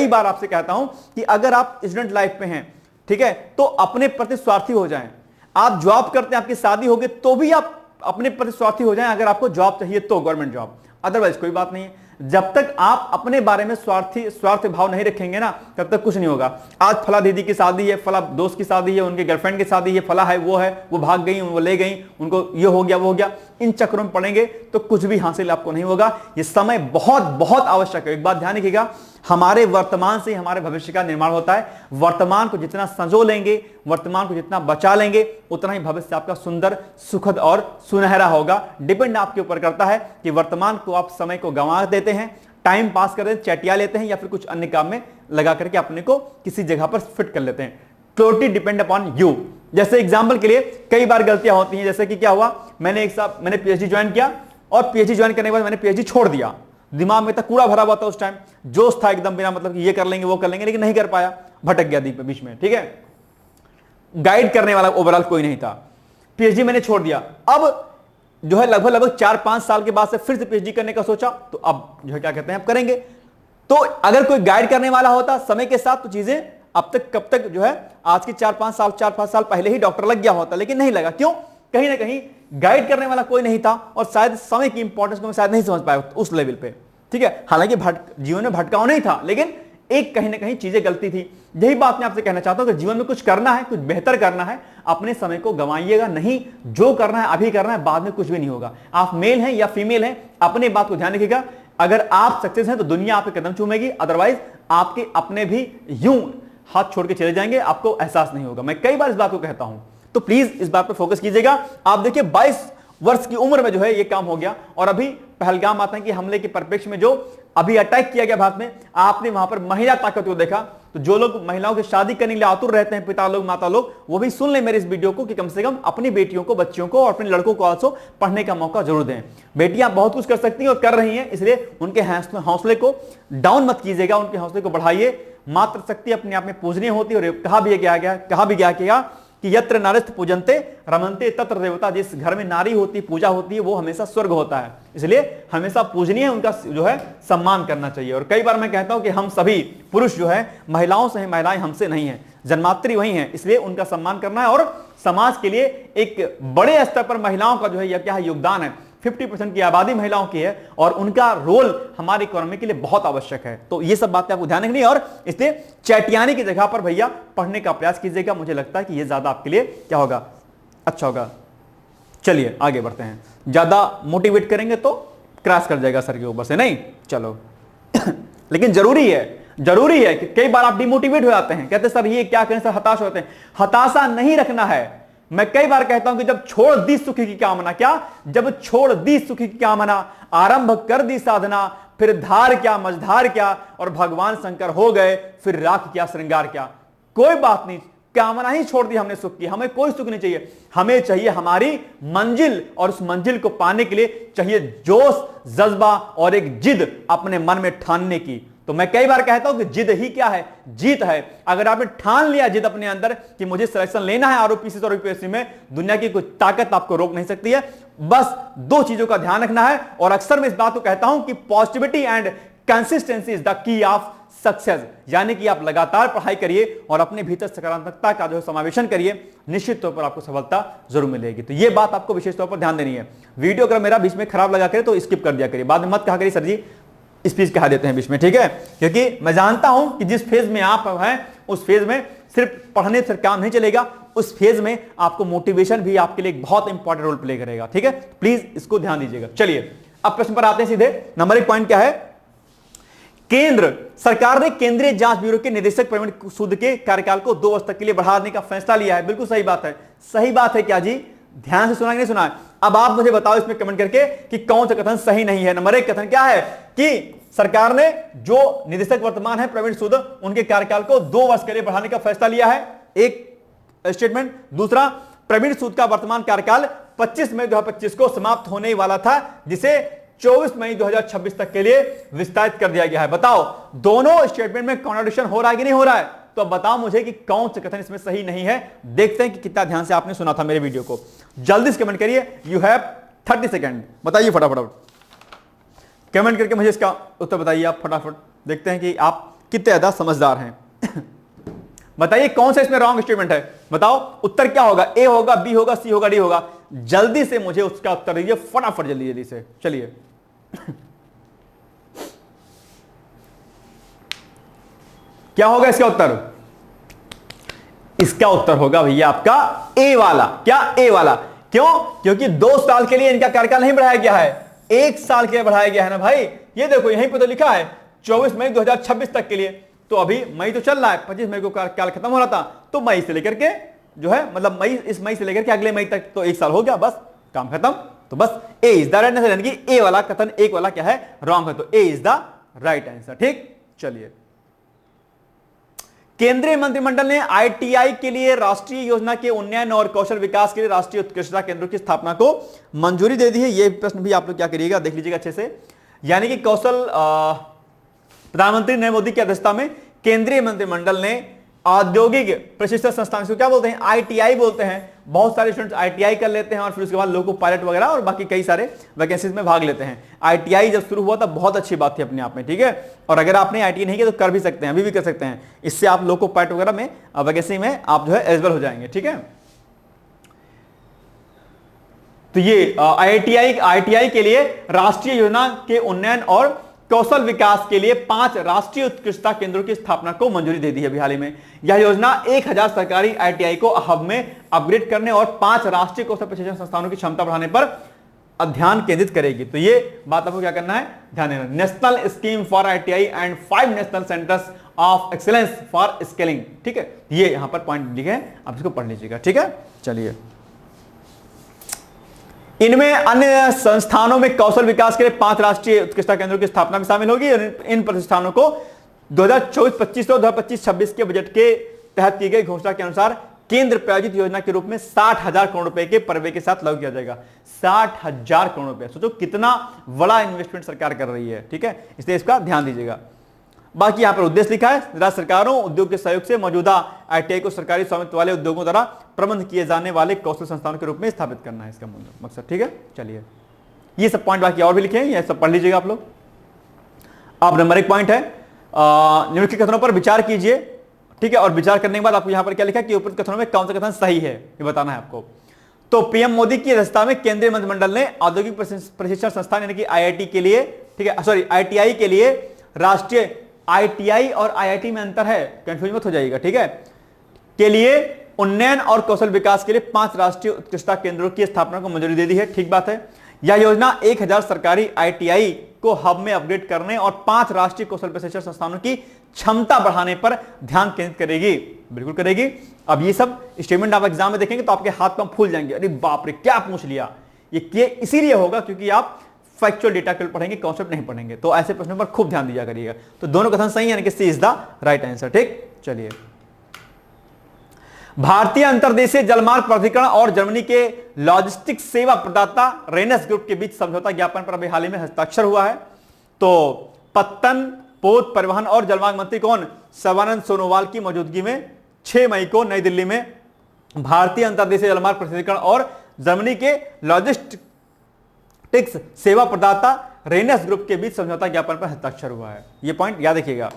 बार आपसे कहता हूं कि अगर आप स्टूडेंट लाइफ में हैं, ठीक है, तो अपने प्रति स्वार्थी हो जाएं। आप जॉब करते हैं, आपकी शादी होगी तो भी आप अपने प्रति स्वार्थी हो जाएं। अगर आपको जॉब चाहिए तो गवर्नमेंट जॉब, अदरवाइज कोई बात नहीं है। जब तक आप अपने बारे में स्वार्थ भाव नहीं रखेंगे ना, तब तक कुछ नहीं होगा। आज फला दीदी की शादी है, फला दोस्त की शादी है, उनके गर्लफ्रेंड की शादी है, फला है, वो भाग गई, वो ले गई, उनको ये हो गया वो हो गया, इन चक्रों में पड़ेंगे तो कुछ भी हासिल आपको नहीं होगा। ये समय बहुत बहुत आवश्यक है। एक बात ध्यान रखिएगा, हमारे वर्तमान से हमारे भविष्य का निर्माण होता है। वर्तमान को जितना संजो लेंगे, वर्तमान को जितना बचा लेंगे, उतना ही भविष्य आपका सुंदर, सुखद और सुनहरा होगा। डिपेंड आपके ऊपर करता है कि वर्तमान को आप समय को गंवा देते हैं, टाइम पास कर देते हैं, चटिया लेते हैं, या फिर कुछ अन्य काम में लगा करके अपने को किसी जगह पर फिट कर लेते हैं। Totally depend upon you. जैसे एग्जाम्पल के लिए कई बार गलतियां होती हैं, जैसे कि क्या हुआ, मैंने पीएचडी ज्वाइन किया और पीएचडी ज्वाइन करने के बाद मैंने पीएचडी छोड़ दिया। दिमाग में तक कूड़ा भरा हुआ था, उस टाइम जोश था एकदम, बिना मतलब कि ये कर लेंगे वो कर लेंगे, लेकिन नहीं कर पाया, भटक गया बीच में, ठीक है। गाइड करने वाला ओवरऑल कोई नहीं था। पीएचडी मैंने छोड़ दिया। अब जो है लगभग 4-5 साल के बाद से फिर से पीएचडी करने का सोचा, तो अब जो है क्या कहते हैं, अब करेंगे। तो अगर कोई गाइड करने वाला होता समय के साथ, तो चीजें अब तक कब तक जो है, आज के 4-5 साल पहले ही डॉक्टर लग गया होता, लेकिन नहीं लगा। क्यों? कहीं ना कहीं गाइड करने वाला कोई नहीं था, और शायद समय की इंपॉर्टेंस को मैं शायद नहीं समझ पाया उस लेवल पे। ठीक है। हालांकि जीवन में भटकाव नहीं था, लेकिन एक कहीं ना कहीं चीजें गलती थी। यही बात मैं आपसे कहना चाहता हूं कि जीवन में कुछ करना है, कुछ बेहतर करना है, अपने समय को गंवाइएगा नहीं। जो करना है अभी करना है, बाद में कुछ भी नहीं होगा। आप मेल हैं या फीमेल हैं, अपने बात को ध्यान रखिएगा। अगर आप सक्सेस हैं तो दुनिया आपके कदम चूमेगी, अदरवाइज आपके अपने भी यूं हाथ छोड़ के चले जाएंगे, आपको एहसास नहीं होगा। मैं कई बार इस बात को कहता हूं, तो प्लीज इस बात पर फोकस कीजिएगा। आप देखिए 22 वर्ष की उम्र में जो है ये काम हो गया, और अभी पहलगाम आतंकी हमले के परिप्रेक्ष्य में जो अभी अटैक किया गया भारत में, आपने वहां पर महिला ताकत को देखा। तो जो लोग महिलाओं की शादी करने के लिए आतुर रहते हैं, पिता लोग, माता लोग, वो भी सुन लें मेरे इस वीडियो को कि कम से कम अपनी बेटियों को, बच्चियों को और अपने लड़कों को आल्सो पढ़ने का मौका जरूर दें। बेटियां बहुत कुछ कर सकती हैं और कर रही हैं, इसलिए उनके हौसले को डाउन मत कीजिएगा, उनके हौसले को बढ़ाइए। मातृशक्ति अपने आप में पूजनीय होती है, और कहा भी गया कि यत्र नारिस्थ पूजन्ते रमन्ते तत्र देवता। जिस घर में नारी होती, पूजा होती है, वो हमेशा स्वर्ग होता है। इसलिए हमेशा पूजनीय, उनका जो है सम्मान करना चाहिए। और कई बार मैं कहता हूं कि हम सभी पुरुष जो है महिलाओं से हैं, महिलाएं हमसे नहीं है, जन्मात्री वही है, इसलिए उनका सम्मान करना है। और समाज के लिए एक बड़े स्तर पर महिलाओं का जो है क्या है योगदान है। 50% की आबादी महिलाओं की है, और उनका रोल हमारी इकोनॉमी के लिए बहुत आवश्यक है। तो ये सब बातें आपको ध्यान रखनी है, और इसलिए चैटियानी की जगह पर भैया पढ़ने का प्रयास कीजिएगा। मुझे लगता है कि ये ज्यादा आपके लिए क्या होगा, अच्छा होगा। चलिए आगे बढ़ते हैं। ज्यादा मोटिवेट करेंगे तो क्रैश कर जाएगा सर के ऊपर से, नहीं चलो लेकिन जरूरी है कि कई बार आप डिमोटिवेट हो जाते हैं, कहते सर ये क्या करें सर, हताश होते हैं। हताशा नहीं रखना है। मैं कई बार कहता हूं कि जब छोड़ दी सुखी की कामना, जब छोड़ दी सुखी की कामना, आरंभ कर दी साधना, फिर धार क्या मझधार क्या, और भगवान शंकर हो गए, फिर राख क्या श्रृंगार क्या। कोई बात नहीं, कामना ही छोड़ दी हमने सुख की, हमें कोई सुख नहीं चाहिए। हमें चाहिए हमारी मंजिल, और उस मंजिल को पाने के लिए चाहिए जोश, जज्बा और एक जिद अपने मन में ठानने की। तो मैं कई बार कहता हूं कि जिद ही क्या है, जीत है। अगर आपने ठान लिया जिद अपने अंदर कि मुझे सिलेक्शन लेना है आरओपीसी और यूपीएससी में, दुनिया की कोई ताकत आपको रोक नहीं सकती है। बस दो चीजों का ध्यान रखना है, और अक्सर मैं इस बात को कहता हूं कि positivity and consistency is the key of success. यानी कि आप लगातार पढ़ाई करिए और अपने भीतर सकारात्मकता का जो है समावेशन करिए, निश्चित तौर पर आपको सफलता जरूर मिलेगी। तो ये बात आपको विशेष तौर पर ध्यान देनी है। वीडियो अगर मेरा बीच में खराब लगा करे तो स्किप कर दिया करिए, बाद में मत कहा करिए सर जी स्पीच कहा देते हैं बीच में, ठीक है। क्योंकि मैं जानता हूं कि जिस फेज में आप हैं उस फेज में सिर्फ पढ़ने से काम नहीं चलेगा, उस फेज में आपको मोटिवेशन भी आपके लिए एक बहुत इंपॉर्टेंट रोल प्ले करेगा, ठीक है। प्लीज इसको ध्यान दीजिएगा। चलिए अब प्रश्न पर आते हैं सीधे। नंबर 1 पॉइंट क्या है, केंद्र सरकार ने केंद्रीय जांच ब्यूरो के निदेशक प्रवीण सूद के कार्यकाल को 2 वर्ष तक के लिए बढ़ाने का फैसला लिया है। बिल्कुल सही बात है। सही बात है क्या जी, ध्यान से सुना कि नहीं सुना है? अब आप मुझे बताओ इसमें कमेंट करके कि कौन सा कथन सही नहीं है। नंबर 1 कथन क्या है कि सरकार ने जो निदेशक वर्तमान है प्रवीण सूद, उनके कार्यकाल को 2 वर्ष के लिए बढ़ाने का फैसला लिया है, एक स्टेटमेंट। दूसरा, प्रवीण सूद का वर्तमान कार्यकाल 25 मई 2025 को समाप्त होने वाला था, जिसे 24 मई 2026 तक के लिए विस्तारित कर दिया गया है। बताओ दोनों स्टेटमेंट में कॉन्ट्रडिक्शन हो रहा है कि नहीं हो रहा है? तो अब बताओ मुझे कि कौन सा कथन इसमें सही नहीं है। देखते हैं कि कितना ध्यान से आपने सुना था मेरे वीडियो को। जल्दी से कमेंट करिए, यू हैव 30 सेकेंड। बताइए फटाफट कमेंट करके मुझे इसका उत्तर बताइए आप फटाफट। देखते हैं कि आप कितने ज्यादा समझदार हैं। बताइए कौन सा इसमें रॉन्ग स्टेटमेंट है। बताओ उत्तर क्या होगा, ए होगा, बी होगा, सी होगा, डी होगा? जल्दी से मुझे उसका उत्तर दीजिए फटाफट, जल्दी से। चलिए क्या होगा इसका उत्तर? इसका उत्तर होगा भैया आपका ए वाला। क्या ए वाला? क्यों? क्योंकि 2 साल के लिए इनका कार्यकाल नहीं बढ़ाया गया है, 1 साल के लिए बढ़ाया गया है ना भाई। ये देखो यहीं पे तो लिखा है 24 मई 2026 तक के लिए। तो अभी मई तो चल रहा है, 25 मई को कार्यकाल खत्म हो रहा था, तो मई से लेकर के जो है मतलब इस मई से लेकर के अगले मई तक तो 1 साल हो गया, बस काम खत्म। तो बस ए इज द राइट आंसर, यानी कि ए वाला कथन, एक वाला क्या है रॉन्ग है, तो ए इज द राइट आंसर। ठीक, चलिए। केंद्रीय मंत्रिमंडल ने आईटीआई के लिए राष्ट्रीय योजना के उन्नयन और कौशल विकास के लिए राष्ट्रीय उत्कृष्टता केंद्रों की स्थापना को मंजूरी दे दी है। यह प्रश्न भी आप लोग क्या करिएगा, देख लीजिएगा अच्छे से। यानी कि कौशल प्रधानमंत्री नरेंद्र मोदी की अध्यक्षता में केंद्रीय मंत्रिमंडल ने औद्योगिक प्रशिक्षण संस्थान, इसको क्या बोलते हैं, आईटीआई बोलते हैं। बहुत सारे स्टूडेंट्स आईटीआई कर लेते हैं और फिर उसके बाद लोको पायलट वगैरह और बाकी कई सारे वैकेंसीज में भाग लेते हैं। आईटीआई जब शुरू हुआ तब बहुत अच्छी बात थी अपने आप में, ठीक है। और अगर आपने आईटीआई नहीं किया तो कर भी सकते हैं, अभी भी कर सकते हैं। इससे आप लोको पायलट वगैरह में वैकेंसी में आप जो है एलिजिबल हो जाएंगे, ठीक है। तो ये आईटीआई के लिए राष्ट्रीय योजना के उन्नयन और कौशल विकास के लिए 5 राष्ट्रीय उत्कृष्टता केंद्रों की स्थापना को मंजूरी दे दी है अभी हाल ही में। यह योजना 1000 सरकारी आईटीआई को हब में अपग्रेड करने और 5 राष्ट्रीय कौशल प्रशिक्षण संस्थानों की क्षमता बढ़ाने पर ध्यान केंद्रित करेगी। तो ये बात आपको क्या करना है, ध्यान देना। National scheme for ITI and 5 national centres of excellence for skilling, ठीक है, ये यहां पर पॉइंट लिखे हैं, आप इसको पढ़ लीजिएगा, ठीक है। चलिए, इनमें अन्य संस्थानों में कौशल विकास के लिए 5 राष्ट्रीय उत्कृष्टता केंद्रों की स्थापना भी शामिल होगी। इन प्रतिष्ठानों को 2024-25 और 2025-26 के बजट के तहत की गई घोषणा के अनुसार केंद्र प्रायोजित योजना के रूप में 60,000 करोड़ रुपए के परवे के साथ लागू किया जाएगा। 60,000 करोड़ रुपए, सोचो कितना बड़ा इन्वेस्टमेंट सरकार कर रही है, ठीक है, इसलिए इसका ध्यान दीजिएगा। बाकी यहां पर उद्देश्य लिखा है, राज्य सरकारों उद्योग के सहयोग से मौजूदा आईटीआई को सरकारी स्वामित्व वाले उद्योगों द्वारा प्रबंध किए जाने वाले कौशल संस्थानों के रूप में स्थापित करना है इसका मकसद, ठीक है। चलिए, ये सब पॉइंट बाकी और भी लिखे हैं, ये सब पढ़ लीजिएगा आप लोग। अब नंबर 1 पॉइंट है, निम्नलिखित कथनों पर विचार कीजिए, ठीक है, और विचार करने के बाद आपको यहां पर क्या लिखा है कि उपरोक्त कथनों में कौन सा कथन सही है, ये बताना है आपको। तो पीएम मोदी की अध्यक्षता में केंद्रीय मंत्रिमंडल ने औद्योगिक प्रशिक्षण संस्थान यानी कि आईआईटी के लिए, ठीक है, सॉरी आईटीआई के लिए राष्ट्रीय, आईटीआई और आईआईटी में अंतर है, कंफ्यूज मत हो जाइएगा, ठीक है, के लिए उन्नयन और कौशल विकास के लिए 5 राष्ट्रीय उत्कृष्टता केंद्रों की स्थापना को मंजूरी दे दी है, ठीक बात है। यह योजना 1000 सरकारी आईटीआई को हब में अपग्रेड करने और 5 राष्ट्रीय कौशल प्रशिक्षण संस्थानों की क्षमता बढ़ाने पर ध्यान केंद्रित करेगी, बिल्कुल करेगी। अब ये सब स्टेटमेंट आप एग्जाम में देखेंगे तो आपके हाथ पांव फूल जाएंगे, अरे बाप रे क्या पूछ लिया। ये इसीलिए होगा क्योंकि आप फैक्चुअल डेटा केवल पढ़ेंगे, कॉन्सेप्ट नहीं पढ़ेंगे, तो ऐसे प्रश्नों पर खूब ध्यान दिया करिएगा। तो दोनों कथन सही है, यानी कि सी इज द राइट आंसर, ठीक। चलिए, भारतीय अंतर्देशीय जलमार्ग प्राधिकरण और जर्मनी के लॉजिस्टिक्स सेवा प्रदाता रेनेस ग्रुप के बीच समझौता ज्ञापन पर अभी हाल ही में हस्ताक्षर हुआ है। तो पत्तन, पोत, परिवहन और जलमार्ग मंत्री कौन, सर्बानंद सोनोवाल की मौजूदगी में 6 मई को नई दिल्ली में भारतीय अंतर्देशीय जलमार्ग प्राधिकरण और जर्मनी के लॉजिस्टिक्स सेवा प्रदाता रेनेस ग्रुप के बीच समझौता ज्ञापन पर हस्ताक्षर हुआ है। यह पॉइंट याद रखिएगा।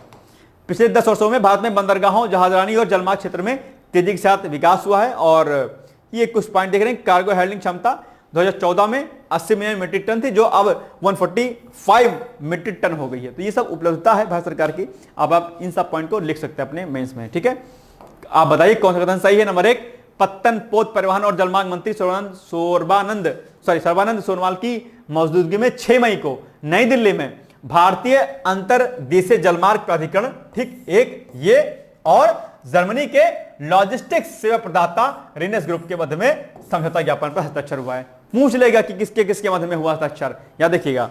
पिछले 10 वर्षों में भारत में बंदरगाहों, जहाजरानी और जलमार्ग क्षेत्र में तेजी के साथ विकास हुआ है। और ये कुछ पॉइंट देख रहे हैं, कार्गो हैंडलिंग क्षमता 2014 में 80 मिलियन मीट्रिक टन थी, जो अब 145 मीट्रिक टन हो गई है। तो ये सब उपलब्धता है भारत सरकार की। अब आप इन सब पॉइंट को लिख सकते हैं अपने मेंस में, ठीक है। आप बताइए कौन सा कथन सही है। नंबर 1, पत्तन, पोत, परिवहन और जलमार्ग मंत्री सर्बानंद सोनोवाल की मौजूदगी में 6 मई को नई दिल्ली में भारतीय अंतर्देशीय जलमार्ग प्राधिकरण, ठीक, एक ये, और जर्मनी के लॉजिस्टिक्स सेवा प्रदाता रेनेस ग्रुप के मध्य में समझौता ज्ञापन पर हस्ताक्षर हुआ है। पूछ लेगा कि किसके किसके मध्य में हुआ हस्ताक्षर, याद देखिएगा।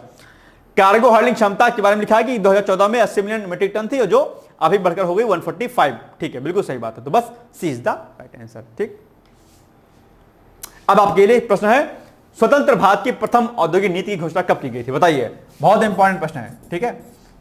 कार्गो हैंडलिंग क्षमता के बारे में लिखा है कि 2014 में 80 मिलियन मीट्रिक टन थी, और जो अभी बढ़कर हो गई 145, ठीक है, बिल्कुल सही बात है। तो बस सी इज द राइट आंसर, ठीक। अब आपके लिए प्रश्न है, स्वतंत्र भारत की प्रथम औद्योगिक नीति की घोषणा कब की गई थी, बताइए। बहुत इंपॉर्टेंट प्रश्न है, ठीक है,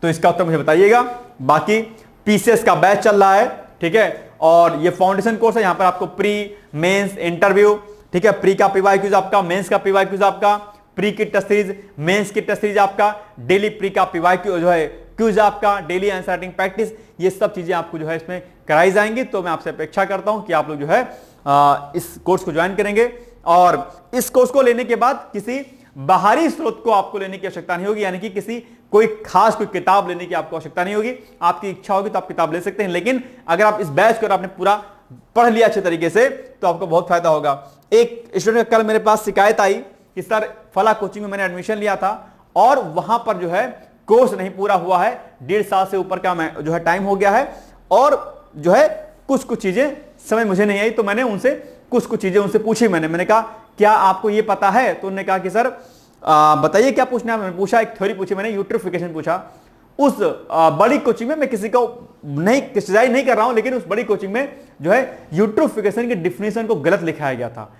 तो इसका उत्तर मुझे बताइएगा। बाकी पीसीएस का बैच चल रहा है, ठीक है, और ये फाउंडेशन कोर्स है। यहां पर आपको प्री, मेंस, इंटरव्यू, ठीक है, प्री का पीवाई क्यूज आपका, मेंस का पीवाई क्यूज आपका, प्री की टेस्ट सीरीज, मेंस की टेस्ट सीरीज आपका, डेली प्री का पीवाई क्यू जो है क्यूज आपका, डेली आंसर राइटिंग प्रैक्टिस, ये सब चीजें आपको जो है इसमें कराई जाएंगी। तो मैं आपसे अपेक्षा करता हूं कि आप लोग जो है इस कोर्स को ज्वाइन करेंगे, और इस कोर्स को लेने के बाद किसी बाहरी स्रोत को आपको लेने की आवश्यकता नहीं होगी, यानी कि किसी कोई किताब लेने की आपको आवश्यकता नहीं होगी। आपकी इच्छा होगी तो आप किताब ले सकते हैं, लेकिन अगर आप इस बैच को आपने पूरा पढ़ लिया अच्छे तरीके से तो आपको बहुत फायदा होगा। एक स्टूडेंट कल मेरे पास शिकायत आई कि सर फला कोचिंग में मैंने एडमिशन लिया था और वहां पर जो है कोर्स नहीं पूरा हुआ है, 1.5 साल से ऊपर का जो है टाइम हो गया है, और जो है कुछ चीजें समझ मुझे नहीं आई। तो मैंने उनसे कुछ चीजें उनसे पूछी, मैंने कहा क्या आपको ये पता है, तो उन्होंने कहा कि सर बताइए क्या पूछना है। मैंने पूछा, एक थ्योरी पूछी मैंने, यूट्रिफिकेशन पूछा। उस बड़ी कोचिंग में मैं किसी को नहीं क्रिटिसाइज नहीं कर रहा हूं, लेकिन उस बड़ी कोचिंग में जो है यूट्रिफिकेशन की डिफिनेशन को गलत लिखाया गया था।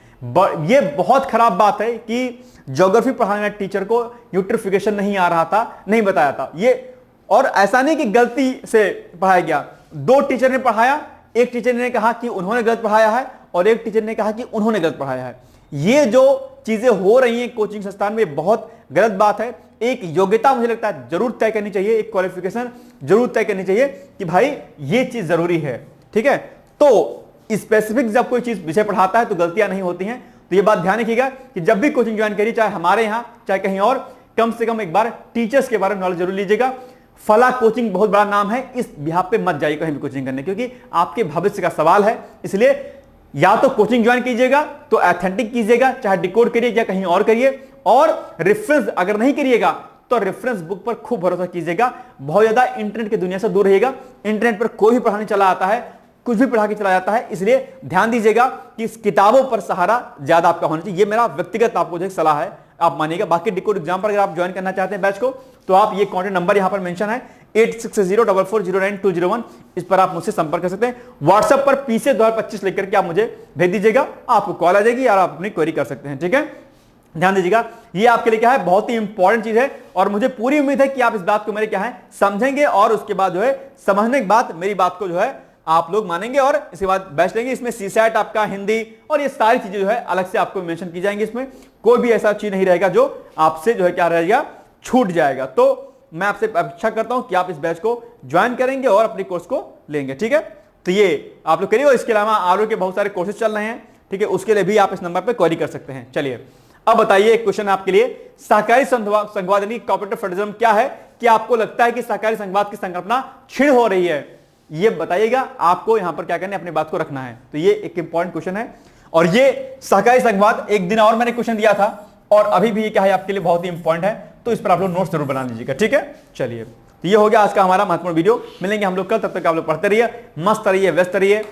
ये बहुत खराब बात है कि ज्योग्राफी पढ़ाने वाले टीचर को यूट्रिफिकेशन नहीं आ रहा था, नहीं बताया था ये। और ऐसा नहीं कि गलती से पढ़ाया गया, 2 टीचर ने पढ़ाया, एक टीचर ने कहा कि उन्होंने गलत पढ़ाया है और एक टीचर ने कहा कि उन्होंने गलत पढ़ाया है। ये जो चीजें हो रही हैं कोचिंग संस्थान में, बहुत गलत बात है। एक योग्यता मुझे लगता है जरूर तय करनी चाहिए, एक क्वालिफिकेशन जरूर तय करनी चाहिए कि भाई ये चीज जरूरी है, ठीक है। तो स्पेसिफिक जब कोई चीज विषय पढ़ाता है तो गलतियां नहीं होती हैं। तो ये बात ध्यान रखिएगा कि जब भी कोचिंग ज्वाइन करिए, चाहे हमारे यहां चाहे कहीं और, कम से कम एक बार टीचर्स के बारे में नॉलेज जरूर लीजिएगा। फला कोचिंग बहुत बड़ा नाम है, इस बिहाफ पे मत जाइए कहीं भी कोचिंग करने, क्योंकि आपके भविष्य का सवाल है। इसलिए या तो कोचिंग ज्वाइन कीजिएगा तो ऑथेंटिक कीजिएगा, चाहे डिकोड करिए या कहीं और करिए, और रेफरेंस अगर नहीं करिएगा तो रेफरेंस बुक पर खूब भरोसा कीजिएगा। बहुत ज्यादा इंटरनेट की दुनिया से दूर रहिएगा। इंटरनेट पर कोई भी पढ़ाने चला आता है, कुछ भी पढ़ा के चला जाता है, इसलिए ध्यान दीजिएगा कि इस किताबों पर सहारा ज्यादा आपका होना चाहिए। ये मेरा व्यक्तिगत आपको जो सलाह है, आप मानिएगा। बाकी डिकोड एग्जाम पर अगर आप ज्वाइन करना चाहते हैं बैच को, तो आप ये कॉन्टैक्ट नंबर यहां पर मेंशन है 866044099201, इस पर आप मुझसे संपर्क कर सकते हैं। व्हाट्सएप पर पीसीएस 2025 लिख करके आप मुझे भेज दीजिएगा, आपको कॉल आ जाएगी और आप अपनी क्वेरी कर सकते हैं। ठीक है, ध्यान दीजिएगा, ये आपके लिए क्या है, बहुत ही इंपॉर्टेंट चीज है, और मुझे पूरी उम्मीद है कि आप इस बात को मेरे क्या है समझेंगे, और उसके बाद जो है समझने के बाद मेरी बात को जो है आप लोग मानेंगे और इसके बाद बैच लेंगे। इसमें सीसैट आपका, हिंदी और ये सारी चीजें जो है अलग से आपको मेंशन की जाएंगी। इसमें कोई भी ऐसा चीज नहीं रहेगा जो आपसे जो है क्या रहेगा, छूट जाएगा। तो मैं आपसे अपेक्षा करता हूं कि आप इस बैच को ज्वाइन करेंगे और अपने कोर्स को लेंगे। ठीक है, तो ये आप लोग करिए। इसके अलावा आर के बहुत सारे कोर्सेज चल रहे हैं, ठीक है, उसके लिए भी आप इस नंबर पर क्वेरी कर सकते हैं। चलिए अब बताइए, एक क्वेश्चन आपके लिए, सहकारी संघवाद यानी कोऑपरेटिव फेडरलिज्म क्या है? कि आपको लगता है कि सहकारी संघवाद की संकल्पना क्षीण हो रही है? ये बताइएगा, आपको यहां पर क्या करना है, अपनी बात को रखना है। तो ये एक इंपॉर्टेंट क्वेश्चन है, और ये सहकारी संघवाद एक दिन और मैंने क्वेश्चन दिया था, और अभी भी ये क्या है आपके लिए बहुत ही इंपॉर्टेंट है, तो इस पर आप लोग नोट्स जरूर बना लीजिएगा। ठीक है, चलिए, तो ये हो गया आज का हमारा महत्वपूर्ण वीडियो। मिलेंगे हम लोग कल, तब तक आप लोग पढ़ते रहिए, मस्त रहिए, व्यस्त रहिए।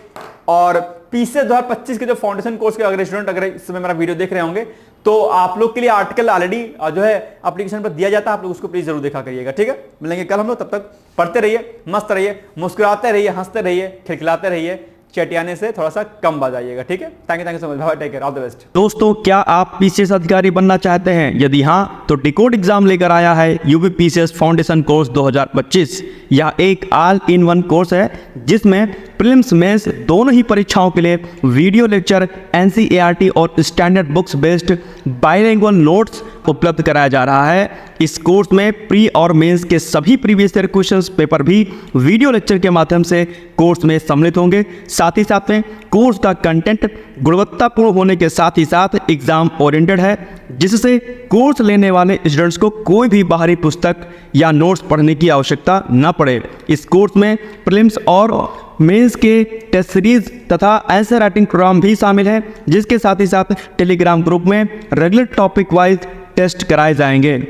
और पीसीएस 2025 के जो फाउंडेशन कोर्स के अगर स्टूडेंट अगर इस समय मेरा वीडियो देख रहे होंगे, तो आप लोग के लिए आर्टिकल ऑलरेडी जो है एप्लीकेशन पर दिया जाता है, आप लोग उसको प्लीज जरूर देखा करिएगा। ठीक है, मिलेंगे कल हम लोग, तब तक पढ़ते रहिए, मस्त रहिए, मुस्कुराते रहिए, हंसते रहिए, खिलखिलाते रहिए, चटियाने से थोड़ा सा कम बजाइएगा। ठीक है, thank you so much, bye, take care, all the best. दोस्तों, क्या आप पीसीएस अधिकारी बनना चाहते हैं? यदि हाँ, तो डिकोड एग्जाम लेकर आया है यूपी पीसीएस फाउंडेशन कोर्स 2025। यह एक ऑल इन वन कोर्स है, जिसमें प्रीलिम्स मेंस दोनों ही परीक्षाओं के लिए वीडियो लेक्चर, एनसीईआरटी और standard books based bilingual notes उपलब्ध कराया जा रहा है। इस कोर्स में प्री और मेंस के सभी प्रीवियस ईयर क्वेश्चंस पेपर भी वीडियो लेक्चर के माध्यम से कोर्स में सम्मिलित होंगे। साथ ही साथ में कोर्स का कंटेंट गुणवत्तापूर्ण होने के साथ ही साथ एग्जाम ओरिएंटेड है, जिससे कोर्स लेने वाले स्टूडेंट्स को कोई भी बाहरी पुस्तक या नोट्स पढ़ने की आवश्यकता न पड़े। इस कोर्स में प्रीलिम्स और मेंस के टेस्ट सीरीज तथा आंसर राइटिंग प्रोग्राम भी शामिल है, जिसके साथ ही साथ टेलीग्राम ग्रुप में रेगुलर टॉपिक वाइज टेस्ट कराए जाएंगे।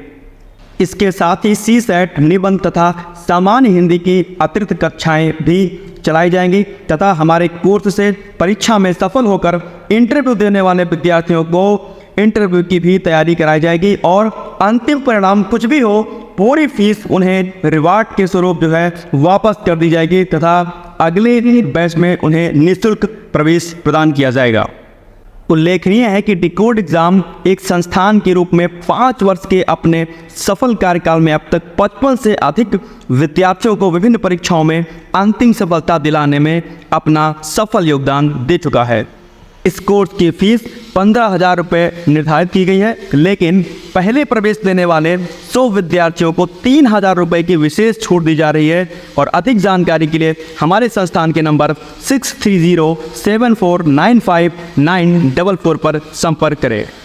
इसके साथ ही सीसैट, निबंध तथा सामान्य हिंदी की अतिरिक्त कक्षाएं भी चलाई जाएंगी, तथा हमारे कोर्स से परीक्षा में सफल होकर इंटरव्यू देने वाले विद्यार्थियों को इंटरव्यू की भी तैयारी कराई जाएगी, और अंतिम परिणाम कुछ भी हो, पूरी फीस उन्हें रिवार्ड के स्वरूप जो है वापस कर दी जाएगी, तथा अगले बैच में उन्हें निःशुल्क प्रवेश प्रदान किया जाएगा। उल्लेखनीय है कि डिकोड एग्जाम एक संस्थान के रूप में 5 वर्ष के अपने सफल कार्यकाल में अब तक 55 से अधिक विद्यार्थियों को विभिन्न परीक्षाओं में अंतिम सफलता दिलाने में अपना सफल योगदान दे चुका है। इस कोर्स की फीस 15,000 रुपये निर्धारित की गई है, लेकिन पहले प्रवेश देने वाले 100 विद्यार्थियों को 3,000 रुपये की विशेष छूट दी जा रही है। और अधिक जानकारी के लिए हमारे संस्थान के नंबर 6307495944 पर संपर्क करें।